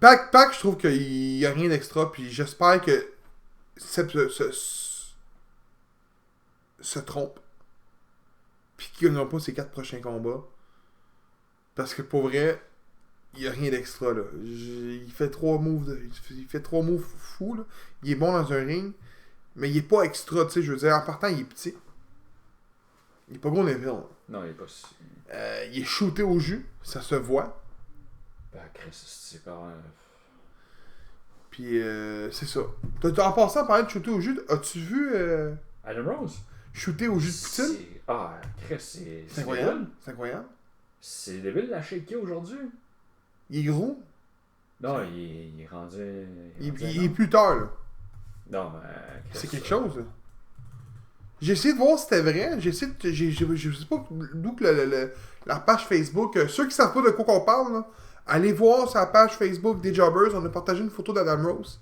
Pac, je trouve qu'il n'y a rien d'extra, puis j'espère que Seb se trompe, puis qu'il ne gagnera pas ses 4 prochains combats. Parce que pour vrai, il n'y a rien d'extra, là. Il fait 3 moves, fous, là. Il est bon dans un ring, mais il est pas extra, tu sais, je veux dire, en partant, il est petit. Il est pas gros Neville. Non, il est pas si. Il est shooté au jus, ça se voit. Ben, Chris, c'est quand même. Puis, c'est ça. En passant, parler de shooter au jus, as-tu vu Adam Rose? Shooter au jus de poutine? Ah, Chris, c'est incroyable. C'est incroyable. C'est débile de la shaker aujourd'hui. Il est gros. Non, il est rendu. Il est plus tard, là. Non, mais. C'est quelque chose, là. J'ai essayé de voir si c'était vrai. Je sais pas d'où que la page Facebook. Ceux qui savent pas de quoi qu'on parle, là, allez voir sur la page Facebook des Jobbers. On a partagé une photo d'Adam Rose.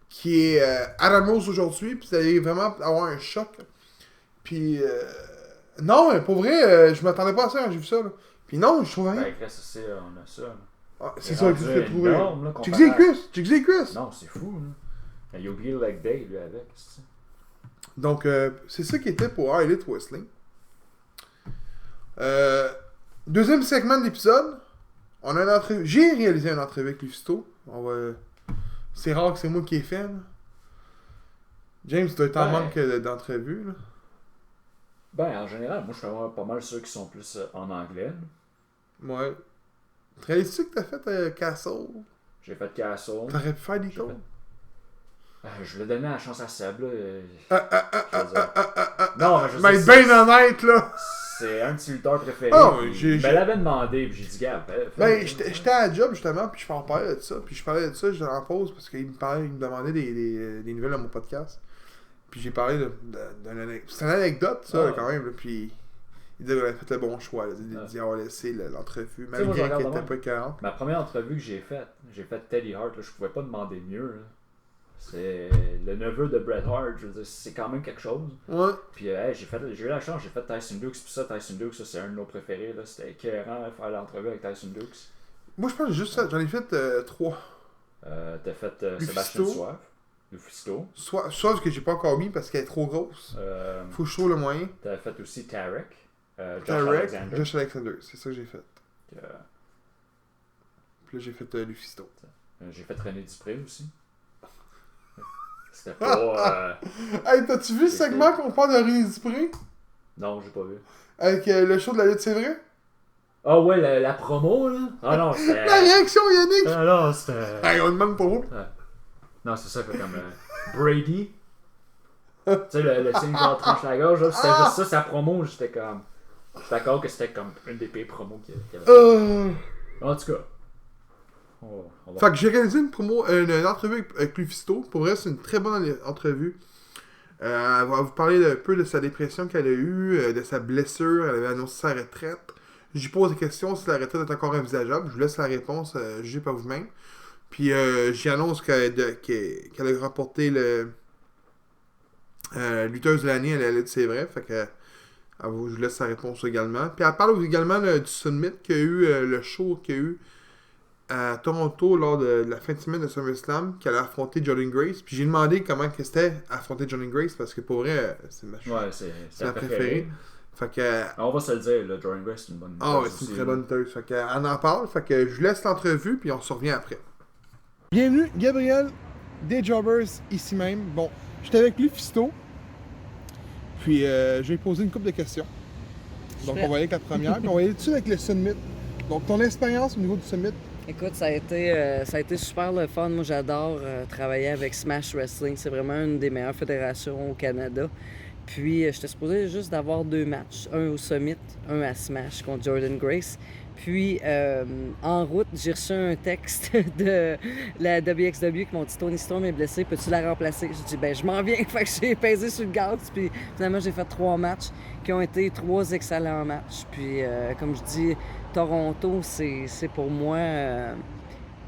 Qui est Adam Rose aujourd'hui. Puis vous allez vraiment avoir un choc. Puis non, mais pour vrai, je m'attendais pas à ça quand j'ai vu ça. Là. Puis non, je trouve rien. Ben, Chris, c'est, on a ça. Là. Ah, c'est ça que je peux trouver. Énorme, là, Check les cuisses! Check les cuisses! Non, c'est fou, là. Il a oublié le leg day, lui, avec. C'est ça. Donc, c'est ça qui était pour Elite Wrestling. Deuxième segment de l'épisode. On a une entrevue. J'ai réalisé une entrevue avec Lufisto. C'est rare que c'est moi qui ai fait. Là. James, tu dois être en manque d'entrevues. Là. Ben, en général, moi, je fais pas mal ceux qui sont plus en anglais. Là. Ouais. Réalises-tu que t'as fait Castle? J'ai fait Castle. T'aurais pu faire des tours? Je voulais donner la chance à Seb, là. Non, mais je suis bien honnête, là. C'est un de ses lutteurs préférés. Oh, il me l'avait demandé, puis j'ai dit, gars, ben, j'étais à la job, justement, puis je parlais de ça. Puis je parlais de ça, j'étais en pause, parce qu'il me demandait des nouvelles à mon podcast. Puis j'ai parlé d'une anecdote. C'est une anecdote, ça, là, quand même. Là, puis il disait qu'on avait fait le bon choix. Là. Il dit on va laisser l'entrevue, malgré qu'elle n'était pas 40. Ma première entrevue que j'ai faite Teddy Hart. Là, je pouvais pas demander mieux. Là. C'est le neveu de Bret Hart. Je veux dire, c'est quand même quelque chose. Ouais. Puis j'ai eu la chance, j'ai fait Tyson Dukes. Puis ça, Tyson Dukes, ça, c'est un de nos préférés. Là. C'était écœurant de faire l'entrevue avec Tyson Dukes. Moi, je pense juste ça. J'en ai fait 3. T'as fait Sébastien Soif. Lufisto. Soit que j'ai pas encore mis parce qu'elle est trop grosse. Faut que je trouve le moyen. T'as fait aussi Tarek. Josh Alexander. C'est ça que j'ai fait. Puis là, j'ai fait Lufisto. J'ai fait René Dupré aussi. C'était pas. Hey, t'as-tu vu ce segment qu'on parle de René Dupré? Non, j'ai pas vu. Avec le show de la lutte, c'est vrai? Ah ouais, la promo, là? Ah non, c'était. La réaction, Yannick! Ah non, c'était. Hey, on demande pour vous. Non, c'est ça, fait comme Brady. Tu sais, le signe qui tranche la gorge, là, c'était juste ça, sa promo, j'étais comme. Je suis d'accord que c'était comme une des pires promos qu'il y avait. En tout cas. Fait que j'ai réalisé une entrevue avec Lufisto. Pour vrai, c'est une très bonne entrevue. Elle va vous parler un peu de sa dépression qu'elle a eue, de sa blessure. Elle avait annoncé sa retraite. Je lui pose des questions si la retraite est encore envisageable. Je vous laisse la réponse, jugez par vous-même. Puis j'y annonce qu'elle a remporté le lutteuse de l'année à la lutte, c'est vrai. Fait que je vous laisse sa réponse également. Puis elle parle également du Summit qu'il y a eu, le show qu'il y a eu à Toronto lors de la fin de semaine de SummerSlam, qu'elle a affronté Jordan Grace. Puis j'ai demandé comment que c'était affronter Jordan Grace parce que pour vrai, c'est ma préférée. Fait que, on va se le dire, là, Jordan Grace c'est une bonne lutteuse. Ah ouais, c'est une très bonne lutteuse. Fait que, on en parle. Fait que je vous laisse l'entrevue puis on se revient après. Bienvenue, Gabriel, des Jobbers, ici même. Bon, j'étais avec Lufisto. Puis je vais poser une couple de questions. Donc on va aller avec la première. Puis on va aller dessus avec le Summit. Donc ton expérience au niveau du Summit? Écoute, ça a été super le fun. Moi, j'adore travailler avec Smash Wrestling. C'est vraiment une des meilleures fédérations au Canada. Puis, j'étais supposé juste d'avoir 2 matchs. Un au Summit, un à Smash contre Jordan Grace. Puis, en route, j'ai reçu un texte de la WXW qui m'ont dit « Toni Storm est blessée, peux-tu la remplacer? » J'ai dit « Ben, je m'en viens. » Fait que j'ai pesé sur le gaz. Puis, finalement, j'ai fait 3 matchs qui ont été 3 excellents matchs. Puis, comme je dis, Toronto, c'est pour moi...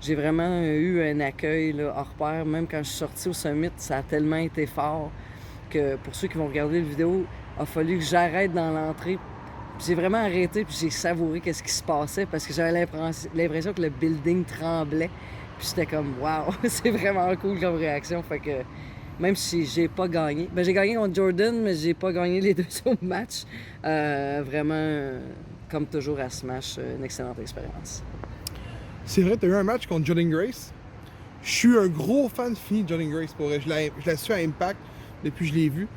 j'ai vraiment eu un accueil là, hors pair. Même quand je suis sorti au Summit, ça a tellement été fort que pour ceux qui vont regarder la vidéo, il a fallu que j'arrête dans l'entrée. J'ai vraiment arrêté puis j'ai savouré qu'est-ce qui se passait parce que j'avais l'impression que le building tremblait. Puis j'étais comme « Wow! » C'est vraiment cool comme réaction. Fait que même si j'ai pas gagné... Ben, j'ai gagné contre Jordan, mais j'ai pas gagné les 2 autres matchs. Vraiment, comme toujours à Smash, une excellente expérience. C'est vrai, tu as eu un match contre Jordan Grace. Je suis un gros fan fini de Jordan Grace. Pour vrai. Je la suis à Impact depuis que je l'ai vu.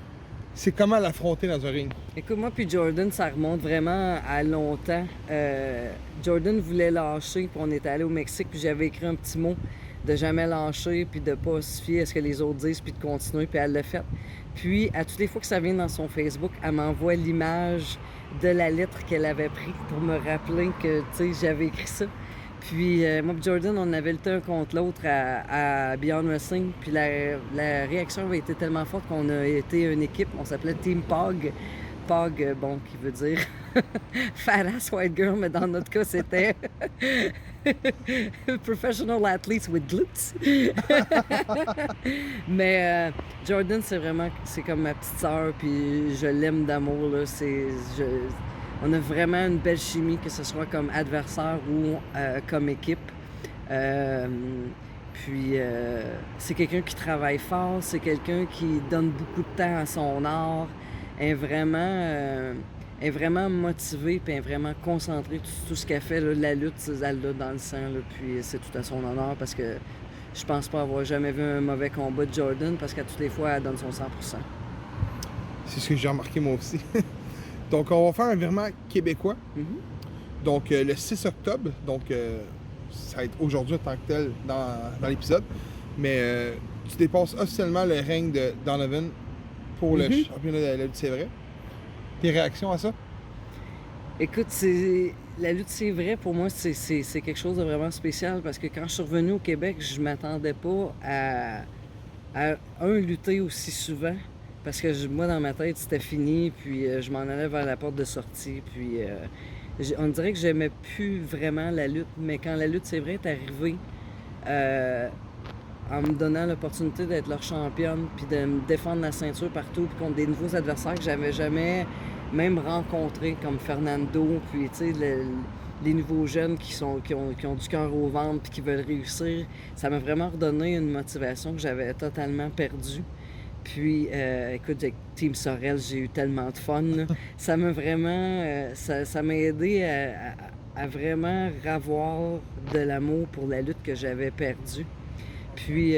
C'est comment l'affronter dans un ring? Écoute, moi puis Jordan, ça remonte vraiment à longtemps. Jordan voulait lâcher, puis on était allé au Mexique, puis j'avais écrit un petit mot de jamais lâcher, puis de pas se fier à ce que les autres disent, puis de continuer, puis elle l'a fait. Puis, à toutes les fois que ça vient dans son Facebook, elle m'envoie l'image de la lettre qu'elle avait prise pour me rappeler que, tu sais, j'avais écrit ça. Puis moi et Jordan, on avait lutté un contre l'autre à Beyond Wrestling. Puis la réaction avait été tellement forte qu'on a été une équipe. On s'appelait Team POG. POG, bon, qui veut dire Fat Ass White Girl, mais dans notre cas, c'était Professional Athletes with Glutes. Mais Jordan, c'est comme ma petite sœur, puis je l'aime d'amour. Là. on a vraiment une belle chimie, que ce soit comme adversaire ou comme équipe. Puis c'est quelqu'un qui travaille fort, c'est quelqu'un qui donne beaucoup de temps à son art, est vraiment motivée, puis est vraiment concentrée sur tout ce qu'elle fait. Là, la lutte, elle l'a dans le sang, là, puis c'est tout à son honneur parce que je pense pas avoir jamais vu un mauvais combat de Jordan parce qu'à toutes les fois, elle donne son 100%. C'est ce que j'ai remarqué moi aussi. Donc, on va faire un virement québécois. Donc, le 6 octobre, donc ça va être aujourd'hui en tant que tel dans l'épisode, mais tu dépasses officiellement le règne de Donovan pour le championnat de la lutte, c'est vrai. Tes réactions à ça? Écoute, la lutte, c'est vrai, pour moi, c'est quelque chose de vraiment spécial parce que quand je suis revenu au Québec, je m'attendais pas à lutter aussi souvent parce que moi, dans ma tête, c'était fini, puis je m'en allais vers la porte de sortie, puis on dirait que j'aimais plus vraiment la lutte, mais quand la lutte, c'est vrai, est arrivée en me donnant l'opportunité d'être leur championne, puis de me défendre la ceinture partout, puis contre des nouveaux adversaires que j'avais jamais même rencontrés, comme Fernando, puis tu sais, les nouveaux jeunes qui ont du cœur au ventre, puis qui veulent réussir, ça m'a vraiment redonné une motivation que j'avais totalement perdue. Puis, écoute, avec Team Sorel, j'ai eu tellement de fun, là. Ça m'a vraiment... ça m'a aidé à vraiment ravoir de l'amour pour la lutte que j'avais perdue. Puis,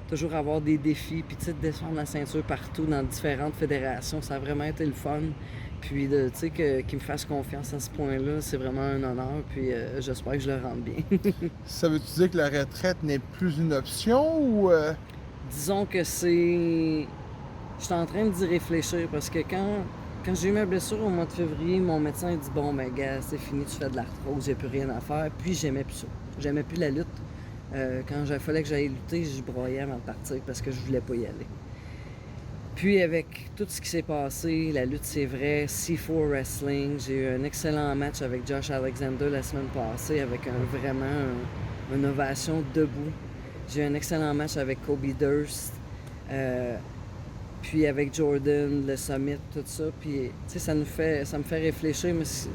toujours avoir des défis, puis tu sais, de descendre la ceinture partout dans différentes fédérations, ça a vraiment été le fun. Puis, tu sais, qu'ils me fassent confiance à ce point-là, c'est vraiment un honneur, puis j'espère que je le rende bien. Ça veut-tu dire que la retraite n'est plus une option ou... Disons que c'est... Je suis en train d'y réfléchir parce que quand j'ai eu ma blessure au mois de février, mon médecin a dit « Bon, ben gars, c'est fini, tu fais de l'arthrose, j'ai plus rien à faire. » Puis j'aimais plus ça. J'aimais plus la lutte. Quand il fallait que j'aille lutter, je broyais avant de partir parce que je voulais pas y aller. Puis avec tout ce qui s'est passé, la lutte c'est vrai, C4 Wrestling, j'ai eu un excellent match avec Josh Alexander la semaine passée avec une ovation debout. J'ai eu un excellent match avec Kobe Durst, puis avec Jordan, le Summit, tout ça. Puis, tu sais, ça me fait réfléchir. Mais ce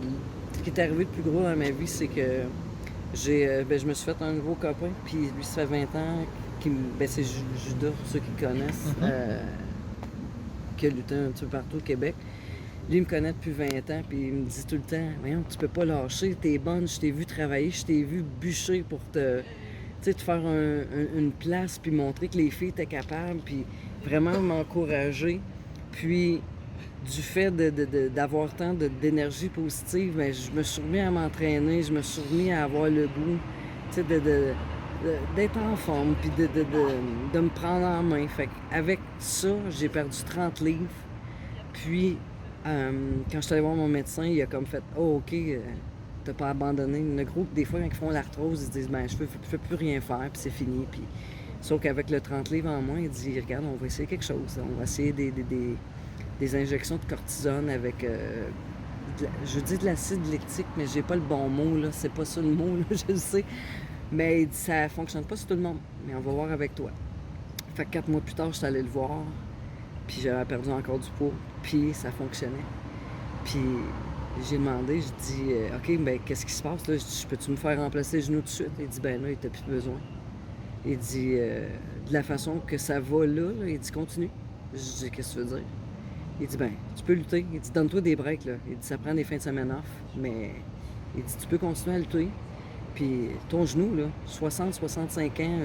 qui est arrivé de plus gros dans ma vie, c'est que je me suis fait un gros copain. Puis lui, ça fait 20 ans, c'est Judas, pour ceux qui connaissent, qui a lutté un petit peu partout au Québec. Lui, il me connaît depuis 20 ans, puis il me dit tout le temps « Voyons, tu peux pas lâcher, t'es bonne, je t'ai vu travailler, je t'ai vu bûcher pour te faire une place, puis montrer que les filles étaient capables, puis vraiment m'encourager. Puis, du fait d'avoir tant d'énergie positive, ben, je me suis remis à m'entraîner, je me suis remis à avoir le goût, tu sais, d'être en forme, puis de me prendre en main. Fait qu'avec ça, j'ai perdu 30 livres. Puis, quand je suis allé voir mon médecin, il a comme fait « Oh, OK, t'as pas abandonné. » Le groupe, des fois, quand ils font l'arthrose, ils disent « Ben, je peux plus rien faire, puis c'est fini. » Puis, sauf qu'avec le 30 livres en moins, il dit « Regarde, on va essayer quelque chose. On va essayer des injections de cortisone avec, je dis de l'acide lactique, mais j'ai pas le bon mot, là. C'est pas ça le mot, là, je le sais. Mais il dit « Ça fonctionne pas sur tout le monde, mais on va voir avec toi. » Fait que 4 mois plus tard, je suis allé le voir, puis j'avais perdu encore du poids, puis ça fonctionnait. Puis j'ai demandé, je dis « OK, ben qu'est-ce qui se passe, là? » Je dis « Peux-tu me faire remplacer les genoux tout de suite? » Il dit « Ben là, il t'a plus besoin. » Il dit « De la façon que ça va là, il dit « Continue. » Je dis « Qu'est-ce que tu veux dire? » Il dit « Ben, tu peux lutter. » Il dit « Donne-toi des breaks, là. » Il dit « Ça prend des fins de semaine off, mais il dit « Tu peux continuer à lutter. » Puis ton genou, là, 60, 65 ans,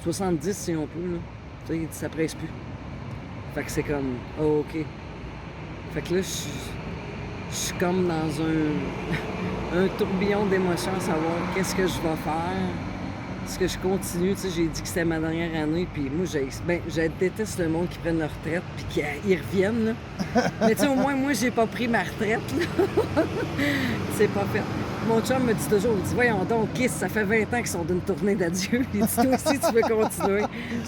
70 si on peut, là, tu sais, il dit « Ça presse plus. » Fait que c'est comme « Oh, OK. » Fait que là, je suis comme dans un tourbillon d'émotions à savoir qu'est-ce que je vais faire. Est-ce que je continue? Tu sais, j'ai dit que c'était ma dernière année, puis moi, je déteste le monde qui prenne leur retraite puis qu'ils reviennent, là. Mais tu sais, au moins, moi, j'ai pas pris ma retraite, là. C'est pas fait. Mon chum me dit toujours, il dit « Voyons donc, Kiss, ça fait 20 ans qu'ils sont d'une tournée d'adieu. » Il dit « Toi aussi, tu veux continuer. »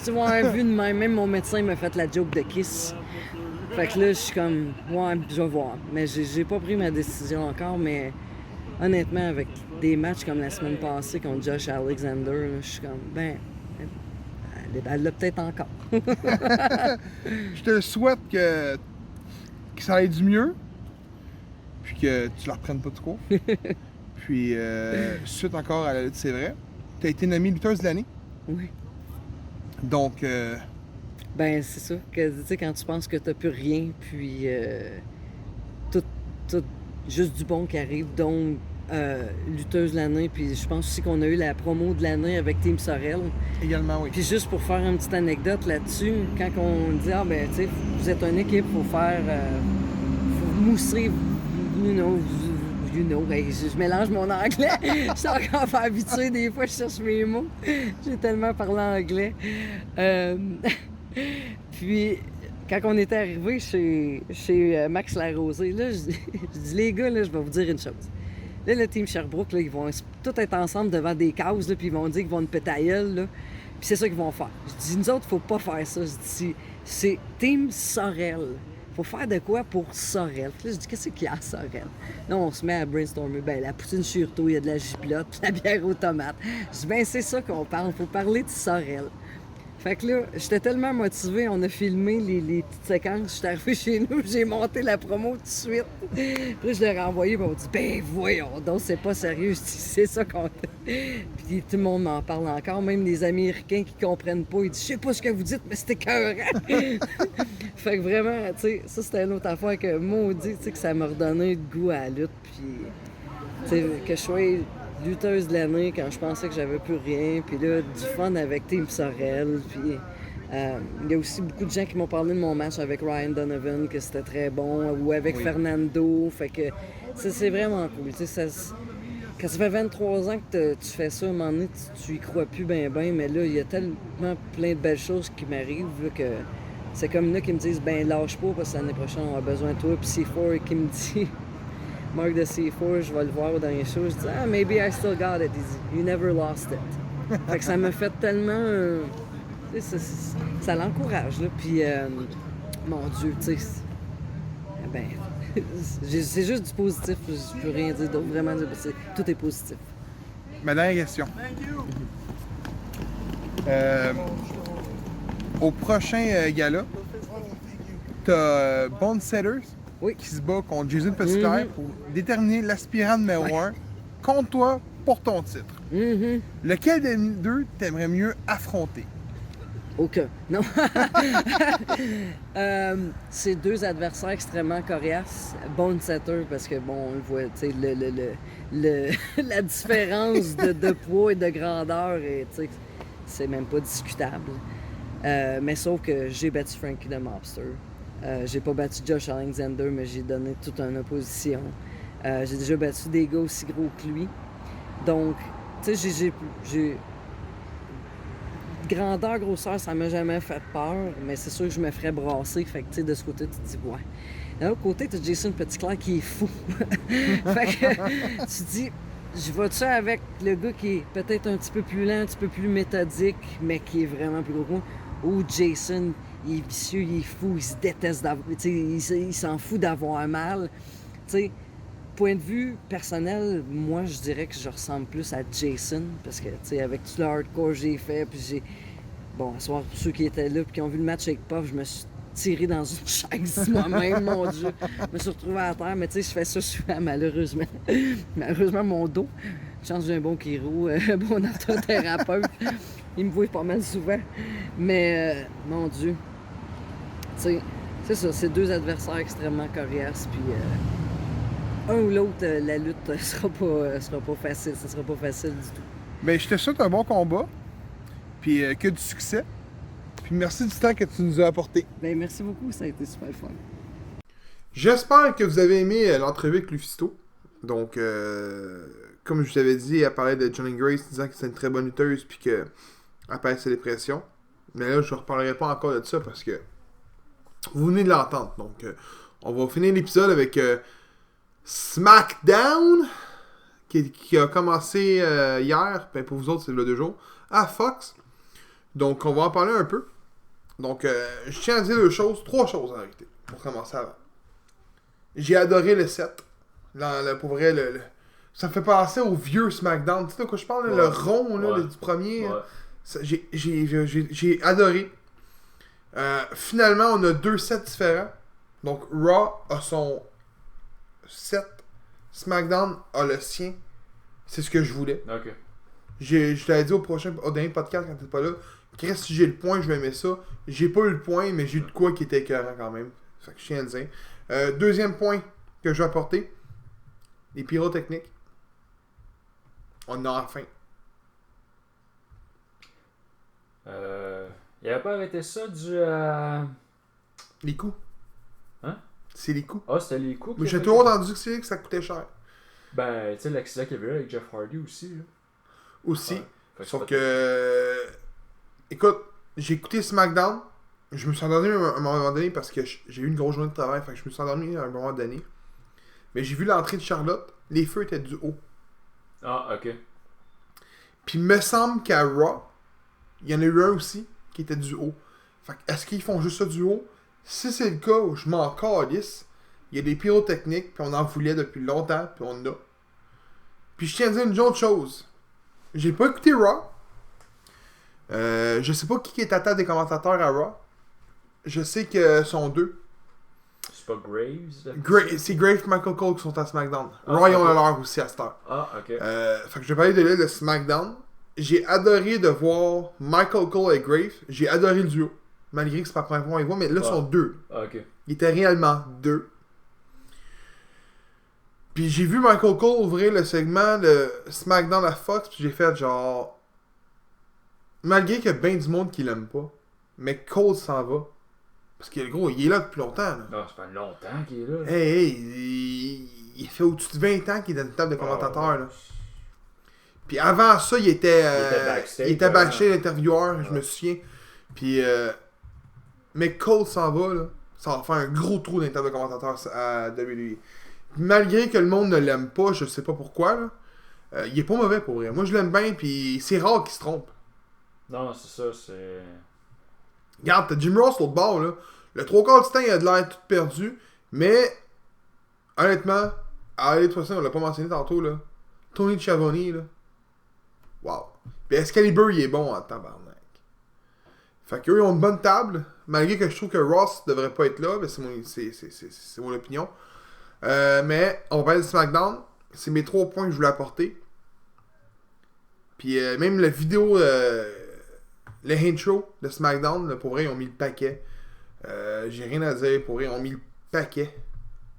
Tu vois, vu de même mon médecin m'a fait la joke de Kiss. Fait que là, je suis comme, ouais, je vais voir. Mais j'ai pas pris ma décision encore, mais honnêtement, avec des matchs comme la semaine passée contre Josh Alexander, là, je suis comme, ben, elle l'a peut-être encore. Je te souhaite que ça aille du mieux. puis que tu la reprennes pas de court. Puis, suite encore à la lutte, c'est vrai, tu as été nommée lutteuse de l'année. Oui. Donc, Ben, c'est ça. Que, tu sais, quand tu penses que t'as plus rien, puis tout juste du bon qui arrive, donc lutteuse de l'année, puis je pense aussi qu'on a eu la promo de l'année avec Team Sorel. également, oui. Puis juste pour faire une petite anecdote là-dessus, quand on dit, ah ben, tu sais, vous êtes une équipe, faut faire, faut mousser, hey, je mélange mon anglais. Je suis encore pas habituée, des fois je cherche mes mots. J'ai tellement parlé anglais. Puis, quand on était arrivé chez Max Larosé, là, je dis, les gars, là, je vais vous dire une chose. Là, le team Sherbrooke, là, ils vont tous être ensemble devant des cases, là, puis ils vont dire qu'ils vont nous péter la gueule, là. Puis c'est ça qu'ils vont faire. Je dis, nous autres, faut pas faire ça. Je dis, c'est Team Sorel. Faut faire de quoi pour Sorel? Puis là, je dis, qu'est-ce qu'il y a à Sorel? Là, on se met à brainstormer. Ben, la poutine surtout, il y a de la giblotte, puis la bière aux tomates. Je dis, ben, c'est ça qu'on parle. Faut parler de Sorel. Fait que là, j'étais tellement motivée, on a filmé les petites séquences. J'étais arrivée chez nous, j'ai monté la promo tout de suite. Puis là, je l'ai renvoyé, puis on dit, ben voyons donc, c'est pas sérieux. Je dis, c'est ça qu'on fait. Puis tout le monde m'en parle encore, même les Américains qui comprennent pas. Ils disent, je sais pas ce que vous dites, mais c'était écœurant. Fait que vraiment, tu sais, ça c'était une autre affaire que maudit, tu sais, que ça m'a redonné le goût à la lutte. Puis, tu sais, que je sois lutteuse de l'année quand je pensais que j'avais plus rien, puis là, du fun avec Team Sorel, puis il y a aussi beaucoup de gens qui m'ont parlé de mon match avec Ryan Donovan, que c'était très bon, ou avec Fernando, fait que c'est vraiment cool, tu sais, quand ça fait 23 ans que tu fais ça, à un moment donné, tu y crois plus ben, mais là, il y a tellement plein de belles choses qui m'arrivent, là, que c'est comme là qui me disent, ben lâche pas, parce que l'année prochaine, on a besoin de toi, puis c'est fort qui me dit... Marc de C4, je vais le voir au dernier show, je dis « Ah, maybe I still got it. » Il dit « You never lost it. » Fait que ça me fait tellement... ça l'encourage, là. Puis, mon Dieu, tu sais... Ben, c'est juste du positif. Je peux rien dire d'autre. Vraiment, tout est positif. Ma dernière question. Au prochain gala, t'as Bone Setters qui se bat contre Jason Petitclerc pour déterminer l'aspirant numéro 1 contre toi pour ton titre. Lequel des deux t'aimerais mieux affronter? Aucun. Non. C'est deux adversaires extrêmement coriaces. Bone Setter, parce que, bon, on le voit, tu sais, la différence de poids et de grandeur, et, tu sais, c'est même pas discutable. Mais sauf que j'ai battu Frankie the Mobster. J'ai pas battu Josh Alexander, mais j'ai donné toute une opposition. J'ai déjà battu des gars aussi gros que lui. Donc, tu sais, j'ai... Grandeur, grosseur, ça m'a jamais fait peur, mais c'est sûr que je me ferais brasser. Fait que, tu sais, de ce côté, tu te dis, ouais. De l'autre côté, tu as Jason Petitclerc qui est fou. Fait que, tu te dis, je vais-tu avec le gars qui est peut-être un petit peu plus lent, un petit peu plus méthodique, mais qui est vraiment plus gros que moi, ou Jason, il est vicieux, il est fou, il se déteste d'avoir... Tu sais, il s'en fout d'avoir mal. Tu sais, point de vue personnel, moi, je dirais que je ressemble plus à Jason, parce que, tu sais, avec tout le hardcore que j'ai fait, puis j'ai... Bon, ce soir, pour ceux qui étaient là, puis qui ont vu le match avec Puff, je me suis tiré dans une chaise moi-même, mon Dieu. Je me suis retrouvé à terre, mais tu sais, je fais ça souvent, malheureusement. Malheureusement, mon dos, chance j'ai un bon chiro, un bon orthothérapeute. Il me voit pas mal souvent. Mais, mon Dieu, tu sais, c'est ça, c'est deux adversaires extrêmement coriaces, puis... un ou l'autre, la lutte sera pas facile. Ça sera pas facile du tout. Ben, je te souhaite un bon combat. Puis que du succès. Puis merci du temps que tu nous as apporté. Ben, merci beaucoup. Ça a été super fun. J'espère que vous avez aimé l'entrevue avec Lufisto. Donc, comme je vous avais dit, elle parlait de Johnny Grace, disant que c'est une très bonne lutteuse. Puis qu'elle perd ses dépressions. Mais là, je ne reparlerai pas encore de ça parce que vous venez de l'entendre. Donc, on va finir l'épisode avec... SmackDown qui a commencé hier, ben pour vous autres c'est le 2 jours, à Fox. Donc on va en parler un peu. Donc je tiens à dire trois choses en réalité, pour commencer avant. J'ai adoré le set. Pour vrai, ça me fait penser au vieux SmackDown. Tu sais de quoi je parle, le rond là, du premier. J'ai adoré. Finalement on a deux sets différents. Donc Raw a son 7. SmackDown a le sien. C'est ce que je voulais. Ok. Je t'avais dit au dernier podcast quand t'étais pas là. Chris, si j'ai le point, je vais aimer ça. J'ai pas eu le point, mais j'ai eu de quoi qui était écœurant quand même. Fait que je tiens à le dire. Deuxième point que je vais apporter. Les pyrotechniques. On a enfin. Il avait pas arrêté ça du. Les coups. Hein? C'est les coups. Ah, c'était les coups. Mais j'ai toujours entendu que ça coûtait cher. Ben, tu sais, l'accident qu'il y avait eu avec Jeff Hardy aussi. Là. Aussi. Ouais. Sauf que. Écoute, j'ai écouté SmackDown. Je me suis endormi à un moment donné parce que j'ai eu une grosse journée de travail. Fait que je me suis endormi à un moment donné. Mais j'ai vu l'entrée de Charlotte. Les feux étaient du haut. Ah, ok. Puis il me semble qu'à Raw, il y en a eu un aussi qui était du haut. Fait que est-ce qu'ils font juste ça du haut? Si c'est le cas, je m'en calisse. Il y a des pyrotechniques, puis on en voulait depuis longtemps, puis on en a. Puis je tiens à dire une autre chose. J'ai pas écouté Raw. Je sais pas qui est à tête des commentateurs à Raw. Je sais que sont deux. C'est pas Graves? C'est Grave et Michael Cole qui sont à SmackDown. Ah, Raw, ils ont ok. le leur aussi à cette heure. Ah, ok. Fait que je vais parler de l'île de SmackDown. J'ai adoré de voir Michael Cole et Grave. J'ai adoré le duo. Malgré que c'est pas la première fois qu'on les voit, mais là, ils sont deux. Ah, ok. Ils étaient réellement deux. Puis j'ai vu Michael Cole ouvrir le segment de SmackDown à Fox, puis j'ai fait genre... Malgré qu'il y a bien du monde qui l'aime pas, mais Cole s'en va. Parce que le gros, il est là depuis longtemps. Là. Non, ça fait longtemps qu'il est là. Il fait au-dessus de 20 ans qu'il est dans une table de commentateurs. Là. Puis avant ça, il était backstage, intervieweur, je me souviens. Puis, mais Cole s'en va, là. Ça va faire un gros trou dans les tables de commentateurs à WWE. Malgré que le monde ne l'aime pas, je sais pas pourquoi, là. Il est pas mauvais pour vrai. Moi, je l'aime bien, puis c'est rare qu'il se trompe. Non, c'est ça, c'est... Regarde, t'as Jim Ross l'autre bord, là. Le 3/4 du temps, il a de l'air tout perdu. Mais, honnêtement, allez, de toute façon, on l'a pas mentionné tantôt, là. Tony Schiavone, là. Wow. Puis Excalibur, il est bon en tabarnak. Fait qu'eux, ils ont une bonne table. Malgré que je trouve que Ross devrait pas être là. Mais c'est mon opinion. Mais, on va parler de SmackDown. C'est mes 3 points que je voulais apporter. Puis, même la vidéo... le intro de SmackDown, là, pour vrai, ils ont mis le paquet. J'ai rien à dire. Pour vrai, ils ont mis le paquet.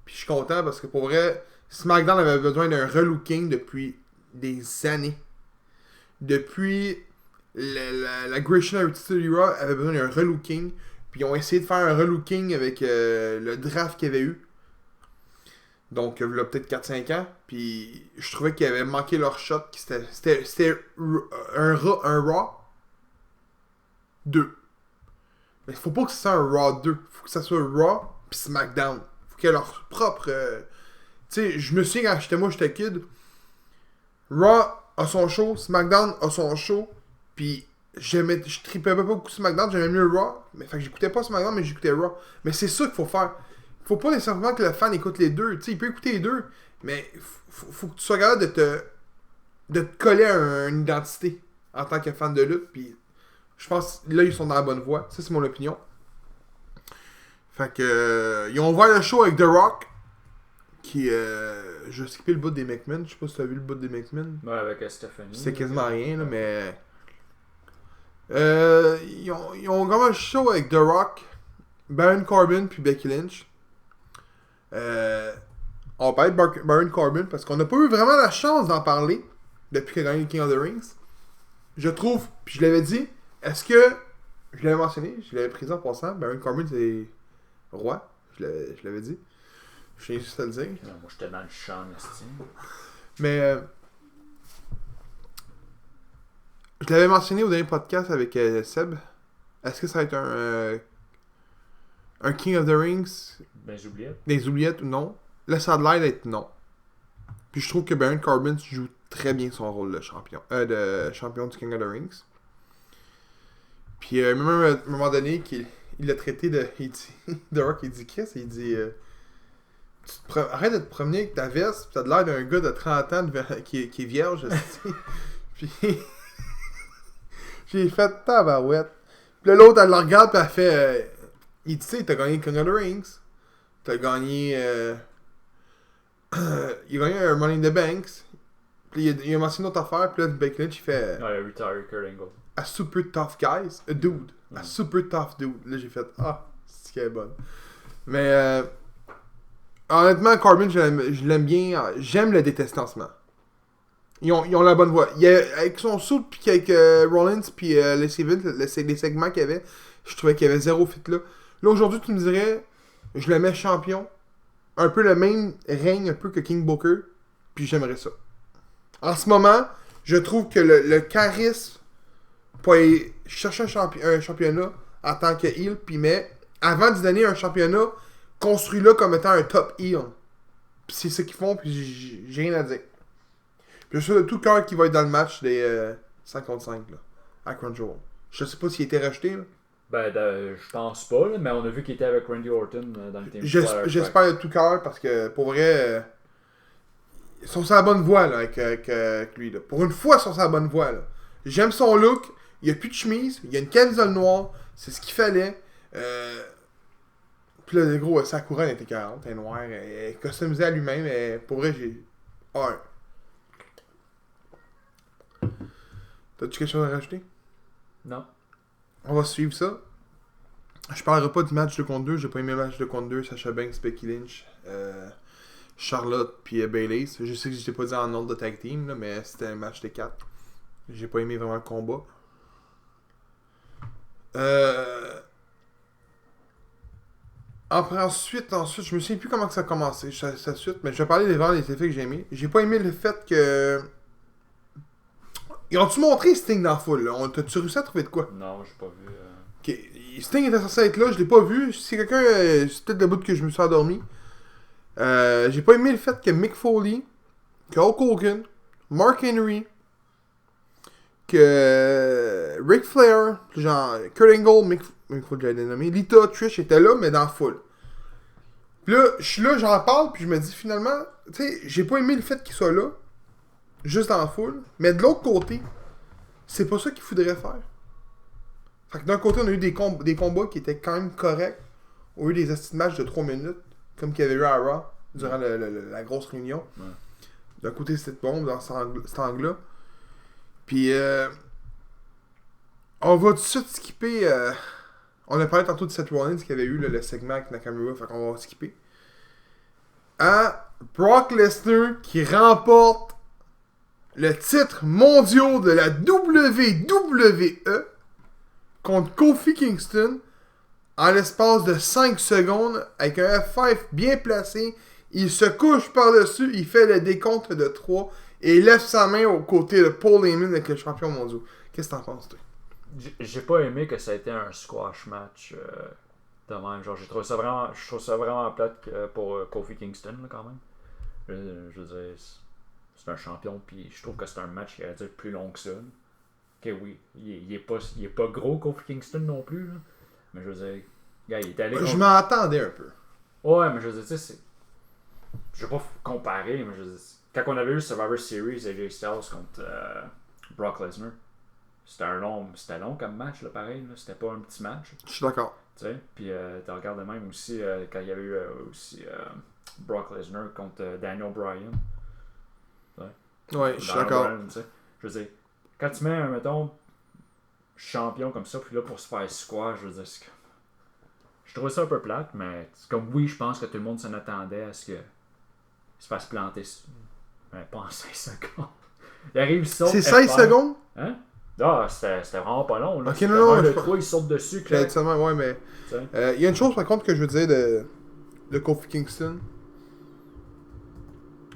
Puis je suis content parce que pour vrai, SmackDown avait besoin d'un relooking depuis des années. Depuis la Great Attitude Era avait besoin d'un relooking. Puis ils ont essayé de faire un relooking avec le draft qu'il y avait eu. Donc, il y a peut-être 4-5 ans. Puis je trouvais qu'ils avaient manqué leur shot. C'était un Raw 2. Mais faut pas que ce soit un Raw 2. Faut que ça soit Raw puis SmackDown. Faut qu'il y ait leur propre... Tu sais, je me souviens quand j'étais kid. Raw a son show, SmackDown a son show. Puis je tripais pas beaucoup SmackDown, j'aimais mieux Raw. Mais fait que j'écoutais pas SmackDown, mais j'écoutais Raw. Mais c'est ça qu'il faut faire. Faut pas nécessairement que le fan écoute les deux. Tu sais, il peut écouter les deux. Mais faut que tu sois capable de te coller à une identité en tant que fan de lutte. Puis je pense là, ils sont dans la bonne voie. Ça, c'est mon opinion. Fait que... ils ont ouvert le show avec The Rock. Qui... je vais skipper le bout des McMahon. Je sais pas si t'as vu le bout des McMahon. Ouais, avec Stephanie. C'est quasiment rien, là, mais... ils ont vraiment un show avec The Rock, Baron Corbin puis Becky Lynch. On va parler de Baron Corbin parce qu'on n'a pas eu vraiment la chance d'en parler depuis qu'il a gagné le King of the Rings. Je trouve, puis je l'avais dit, est-ce que... Je l'avais mentionné, je l'avais pris en passant, Baron Corbin c'est roi, je l'avais dit. Je viens juste à le dire. Non, moi j'étais dans le champ, estime. Mais je l'avais mentionné au dernier podcast avec Seb. Est-ce que ça va être un King of the Rings Ben, j'oubliais. des oubliettes ou non? Là, ça a l'air d'être non. Puis je trouve que Baron Corbin joue très bien son rôle de champion du King of the Rings. Puis même à un moment donné, il l'a traité de... Il dit, The Rock, il dit Chris, il dit... arrête de te promener avec ta veste, pis t'as l'air d'un gars de 30 ans qui est vierge, puis j'ai fait tabarouette. Puis là, l'autre, elle le regarde, pis elle fait... il dit, tu sais, t'as gagné King of the Rings. T'as gagné il a gagné un Money in the Banks. Puis il a mentionné une autre affaire. Puis là, Becky Lynch, il fait Ouais, retire Kurt Angle. A super tough guys. A dude. A super tough dude. Là, j'ai fait ah, c'est qu'elle est bonne. Mais honnêtement, Corbin, je l'aime bien. J'aime le détester en ce moment. Ils ont la bonne voix. Avec son saut, puis avec Rollins, puis les segments qu'il y avait, je trouvais qu'il y avait zéro fit là. Là, aujourd'hui, tu me dirais, je le mets champion. Un peu le même règne un peu que King Booker, puis j'aimerais ça. En ce moment, je trouve que le charisme pour aller chercher un championnat en tant que heel, puis mais avant d'y donner un championnat, construis-le comme étant un top heel. Puis c'est ce qu'ils font, puis j'ai rien à dire. Puis je suis sûr de tout cœur qui va être dans le match des 5 contre 5 là, à Crunchyroll. Je sais pas s'il a été racheté là. Ben, je pense pas, là, mais on a vu qu'il était avec Randy Orton dans le team. J'espère de tout cœur parce que pour vrai, ils sont sur la bonne voie là, avec lui. Là. Pour une fois, ils sont sur la bonne voie. Là. J'aime son look. Il n'y a plus de chemise. Il y a une camisole noire. C'est ce qu'il fallait. Puis là, gros, sa couronne était 40. Elle est noire. Elle est customisée à lui-même. Pour vrai, j'ai. Ouais. T'as-tu quelque chose à rajouter? Non. On va suivre ça. Je parlerai pas du match 2 contre 2. J'ai pas aimé le match 2 contre 2. Sasha Banks, Becky Lynch, Charlotte, puis Bayley. Je sais que je t'ai pas dit en ordre de tag team, là, mais c'était un match de 4. J'ai pas aimé vraiment le combat. Ensuite, je me souviens plus comment que ça a commencé, sa suite, mais je vais parler des effets que j'ai aimés. J'ai pas aimé le fait que. Ils ont-tu montré Sting dans la foule, là? T'as-tu réussi à trouver de quoi? Non, j'ai pas vu. Ok, Sting était censé être là, je l'ai pas vu. Si quelqu'un. C'est peut-être le bout que je me suis endormi. J'ai pas aimé le fait que Mick Foley, que Hulk Hogan, Mark Henry, que Ric Flair, genre Kurt Angle, Mick Foley, j'avais nommé, Lita, Trish étaient là, mais dans la foule. Puis là, je suis là, j'en parle, puis je me dis finalement, tu sais, j'ai pas aimé le fait qu'ils soient là, juste dans la foule, mais de l'autre côté, c'est pas ça qu'il faudrait faire. Fait que d'un côté, on a eu des combats qui étaient quand même corrects, on a eu des astuces matchs de 3 minutes, comme qu'il y avait eu à Raw, durant la grosse réunion. Ouais. D'un côté, c'était bombe dans cet angle-là. Puis, on va tout de suite skipper. On a parlé tantôt de Seth Rollins qui avait eu le segment avec Nakamura, fait qu'on va skipper. À Brock Lesnar qui remporte le titre mondial de la WWE contre Kofi Kingston en l'espace de 5 secondes avec un F5 bien placé. Il se couche par-dessus, il fait le décompte de 3 et il lève sa main aux côtés de Paul Heyman avec le champion mondial. Qu'est-ce que t'en penses, toi? J'ai pas aimé que ça a été un squash match de même. Genre, je trouve ça vraiment plate pour Kofi Kingston, là, quand même. Je veux dire, c'est un champion, puis je trouve que c'est un match qui aurait dû être plus long que ça. Ok, oui, il est pas gros, Kofi Kingston non plus, là. Mais je veux dire, gars, il est allé. Je m'attendais un peu. Ouais, mais je veux dire, tu sais, je vais pas comparer, mais je veux dire, quand on avait eu Survivor Series AJ Styles contre Brock Lesnar, c'était long comme match, là, pareil, là. C'était pas un petit match. Je suis d'accord. Tu sais, puis tu regardes même aussi quand il y avait eu Brock Lesnar contre Daniel Bryan. Ouais, je suis d'accord. Je veux dire, quand tu mets un, mettons, champion comme ça, puis là pour se faire squash, je veux dire, je trouvais ça un peu plate, mais c'est comme oui, je pense que tout le monde s'en attendait à ce que se fasse planter. Mais pas en 16 secondes. Il arrive, ça. C'est 16 secondes? Hein? Ah, c'était vraiment pas long. Là. Ok, non, le 3, il saute dessus. Ouais, mais. Il y a une chose par contre que je veux dire de Kofi Kingston.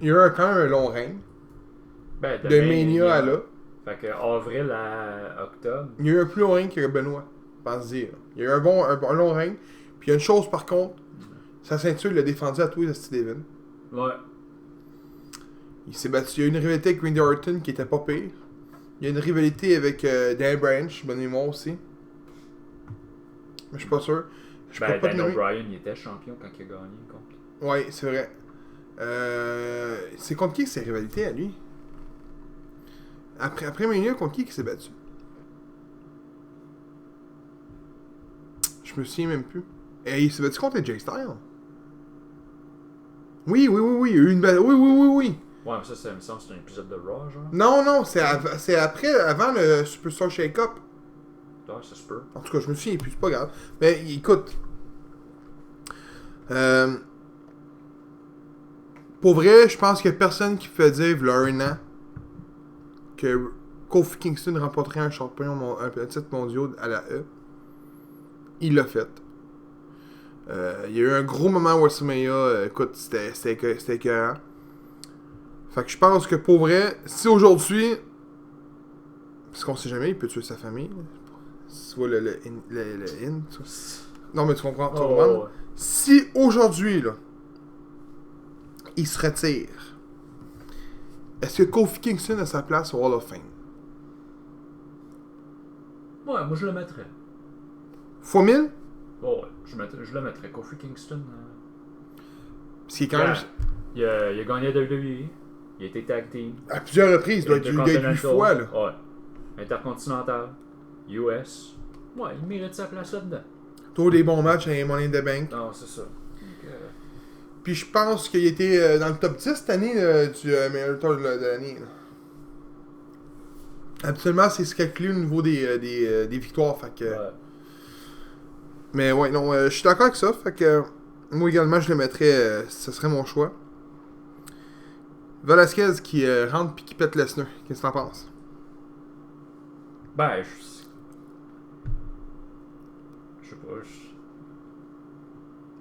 Il y a eu quand même un long règne. Ben, de Mania à là. Fait que avril à octobre. Il y a eu un plus long règne que Benoît, pense dire. Il y a eu un long règne. Puis il y a une chose par contre, sa ceinture, il l'a défendu à tous les Steven. Ouais. Il s'est battu. Il y a eu une rivalité avec Randy Orton qui était pas pire. Il y a une rivalité avec Dan Branch, bonne mémoire aussi. Mais je suis pas sûr. Daniel Bryan, il était champion quand il a gagné contre. Ouais, c'est vrai. C'est contre qui ces rivalités à lui? Après Mania, contre qui s'est battu? Je me souviens même plus. Et il s'est battu contre Jay Styles. Oui. il y a eu une belle. Oui. Ouais, mais ça, il me semble que c'est un épisode de Raw, genre. Non, c'est après, avant le Superstar Shake-Up. Ouais, ça se peut. En tout cas, je me souviens plus, c'est pas grave. Mais écoute. Pour vrai, je pense qu'il y a personne qui fait dire, v'là un an, que Kofi Kingston remporterait un titre mondial à la E. Il l'a fait. Il y a eu un gros moment à WrestleMania. Écoute, c'était écœurant. Fait que je pense que pour vrai, si aujourd'hui, parce qu'on sait jamais, il peut tuer sa famille. Tu vois le in. Non, mais tu comprends. Ouais. Si aujourd'hui, là, il se retire, est-ce que Kofi Kingston a sa place au Hall of Fame? Ouais, moi je le mettrais. Fois 1000? Oh, ouais, je le mettrais. Kofi Kingston. Parce qu'il est quand même. Il a gagné à WWE. Il a été tag team. À plusieurs reprises, il doit être 8 fois, là. Ouais. Intercontinental. US. Ouais, il mérite sa place là-dedans. Tous des bons matchs à Money in the Bank. Non, c'est ça. Puis je pense qu'il était dans le top 10 cette année du meilleur lutteur de l'année. Là. Absolument, c'est calculé au niveau des victoires. Fait que, Ouais. mais ouais, non, je suis d'accord avec ça. Fait que moi également, je le mettrais. Ce serait mon choix. Velasquez qui rentre puis qui pète Lesnar. Qu'est-ce que t'en penses? Ben, je sais pas.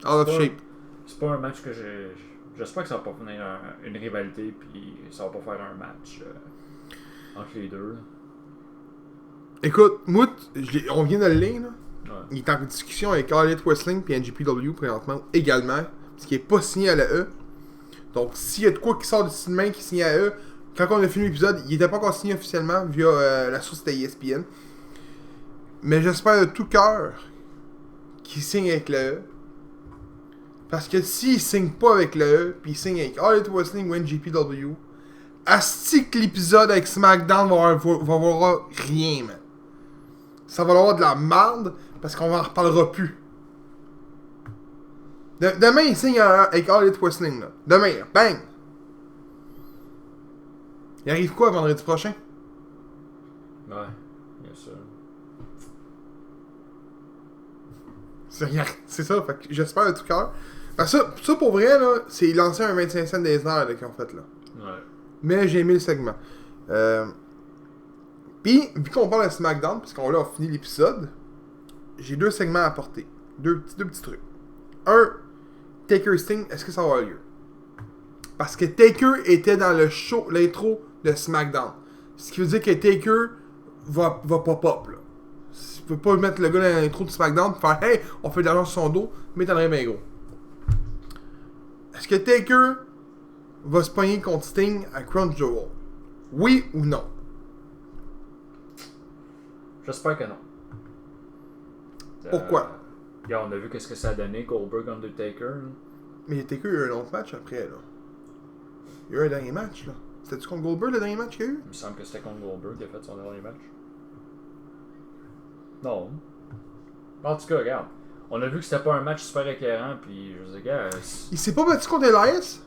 Out of pas- shape. C'est pas un match que j'ai. J'espère que ça va pas finir une rivalité, puis ça va pas faire un match entre les deux. Là. Écoute, Mout, on vient de le lire, là. Ouais. Il est en discussion avec All Elite Wrestling et NJPW présentement également, ce qui n'est pas signé à la E. Donc, s'il y a de quoi qui sort de cette main qui est signé à E, quand on a fini l'épisode, il n'était pas encore signé officiellement via la source de ESPN. Mais j'espère de tout cœur qu'il signe avec la E. Parce que s'il signe pas avec la E, puis il signe avec All Elite Wrestling ou NJPW, asti que l'épisode avec SmackDown va avoir rien, man. Ça va avoir de la merde parce qu'on en reparlera plus. Demain, il signe avec All Elite Wrestling, là. Demain, là. Bang! Il arrive quoi vendredi prochain? Ouais, bien sûr. C'est rien. C'est ça, fait que j'espère de tout cœur. Parce que ça pour vrai, là, c'est lancer un 25 cents des heures qu'ils ont fait, là. Ouais. Mais j'ai aimé le segment. Puis, vu qu'on parle de SmackDown, puisqu'on a fini l'épisode, j'ai deux segments à apporter. Deux petits trucs. Un, Taker Sting, est-ce que ça va avoir lieu? Parce que Taker était dans le show, l'intro de SmackDown. Ce qui veut dire que Taker va pop-up, là. Tu peux pas mettre le gars dans l'intro de SmackDown et faire « Hey, on fait de l'argent sur son dos, mais t'en aurais bien gros. » Est-ce que Taker va se pogner contre Sting à Crown Jewel? Oui ou non? J'espère que non. Pourquoi? Regarde, on a vu qu'est-ce que ça a donné, Goldberg Undertaker. Là. Mais Taker, il y a eu un autre match après, là. Il y a eu un dernier match, là. C'était-tu contre Goldberg, le dernier match qu'il y a eu? Il me semble que c'était contre Goldberg qui a fait son dernier match. Non. En tout cas, regarde. On a vu que c'était pas un match super éclairant, puis je sais gars. Il s'est pas battu contre Elias?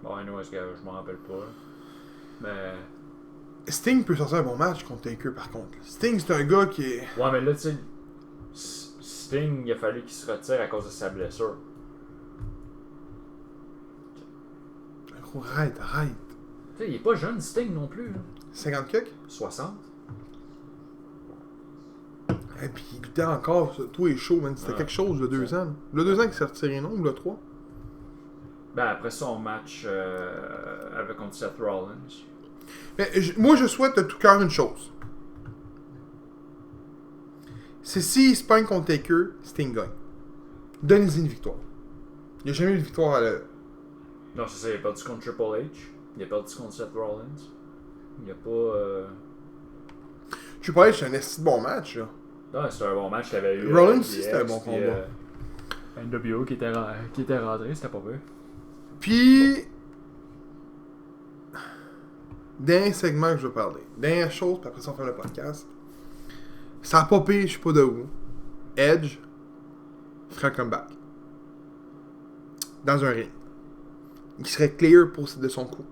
Bon, anyway, je m'en rappelle pas. Mais. Sting peut sortir un bon match contre Taker, par contre. Sting, c'est un gars qui est... Ouais, mais là, tu sais. Sting, il a fallu qu'il se retire à cause de sa blessure. Oh, arrête. Tu sais, il est pas jeune, Sting non plus. Là. 50 cucks? 60. Et puis il luttait encore, tout est chaud, man. C'était quelque chose, le 2 ans. Le 2 ans qu'il s'est retiré, non? Ou le 3? Ben, après son match avec contre Seth Rollins. Mais moi, je souhaite de tout cœur une chose. C'est s'il se pogne contre Taker, Sting gagne. Donnez-y une victoire. Il n'y a jamais eu de victoire à la... Non, c'est ça, il a perdu contre Triple H. Il a perdu contre Seth Rollins. Il a pas. Je sais pas, c'est un esti de bon match, là. Non, c'était un bon match. T'avais eu. Rollins aussi, c'était un bon puis, combat. NWO qui était rentré, c'était pas vrai. Puis... Dernier segment que je veux parler. Dernière chose, puis après ça on fait le podcast. Ça a popé, je sais pas de où. Edge fera un comeback. dans un ring. Il serait clear de son coup.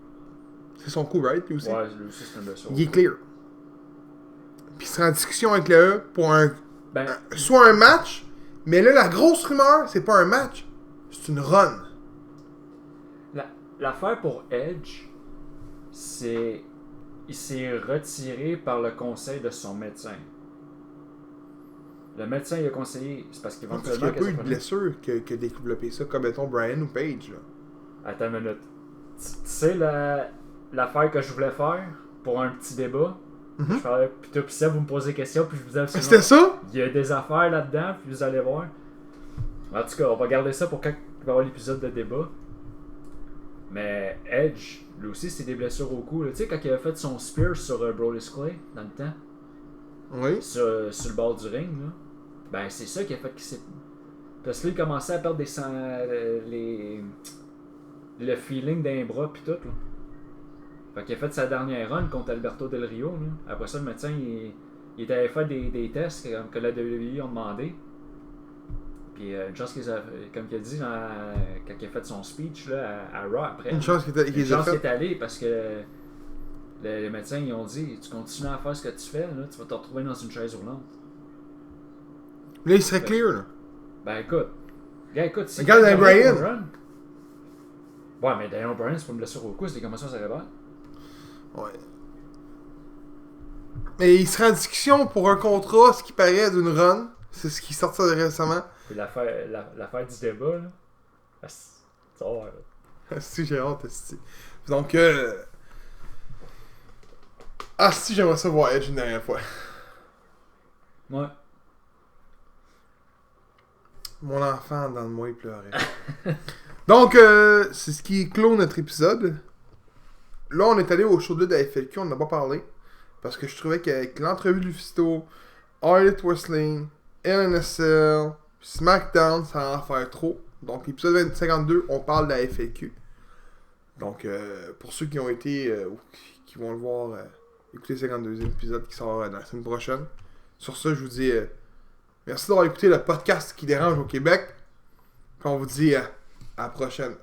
C'est son coup, right? Lui aussi. Ouais, lui aussi, c'est une blessure. Il est clear. Puis il serait en discussion avec le E pour Ben, soit un match, mais là, la grosse rumeur, c'est pas un match, c'est une run. l'affaire pour Edge, c'est. Il s'est retiré par le conseil de son médecin. Le médecin il a conseillé, c'est parce Parce qu'il qu'éventuellement. n'y a pas eu de blessure que développé ça, comme mettons Brian ou Page. Là. Attends une minute. Tu sais l'affaire que je voulais faire pour un petit débat? Mhm. Je parlais, puis toi, puis ça, vous me posez des questions, puis je vous dis absolument. C'était ça? Il y a des affaires là-dedans, puis vous allez voir. En tout cas, on va garder ça pour quand il va y avoir l'épisode de débat. Mais Edge, lui aussi, c'était des blessures au cou. Tu sais, quand il a fait son spear sur Brodus Clay, dans le temps, Oui. sur le bord du ring, là, ben c'est ça qui a fait qu'il s'est. Parce que là, il commençait à perdre le feeling d'un bras, puis tout. Là. Fait qu'il a fait sa dernière run contre Alberto Del Rio. Là. Après ça, le médecin, il allé faire des tests que la WWE ont demandé. Puis, comme il a dit quand il a fait son speech là, à Raw après. Une chance qu'il Une chance qu'il fait. est allé parce que les médecins ils ont dit tu continues à faire ce que tu fais, là, tu vas te retrouver dans une chaise roulante. Là, il serait clear. Là. Ben écoute. Écoute, si Regarde Daniel Bryan. Ouais, mais Daniel Bryan, c'est pas une blessure au cou, c'est des commotions cérébrales. Ouais. Mais il serait en discussion pour un contrat, ce qui paraît d'une run. C'est ce qui sortait récemment. Puis l'affaire du débat, là. Ça va voir, là. Si, j'ai hâte, esti. Donc, si, j'aimerais ça voir Edge une dernière fois. Ouais. Mon enfant dans le moi, il pleurait. Donc, c'est ce qui clôt notre épisode. Là, on est allé au show 2 de la FLQ, on n'a pas parlé. Parce que je trouvais qu'avec l'entrevue de Lufisto, All Elite Wrestling, LNSL, SmackDown, ça va en faire trop. Donc, épisode 52, on parle de la FLQ. Donc, pour ceux qui ont été, ou qui vont le voir, écoutez le 52e épisode qui sort dans la semaine prochaine. Sur ça, je vous dis merci d'avoir écouté le podcast qui dérange au Québec. Puis on vous dit à la prochaine.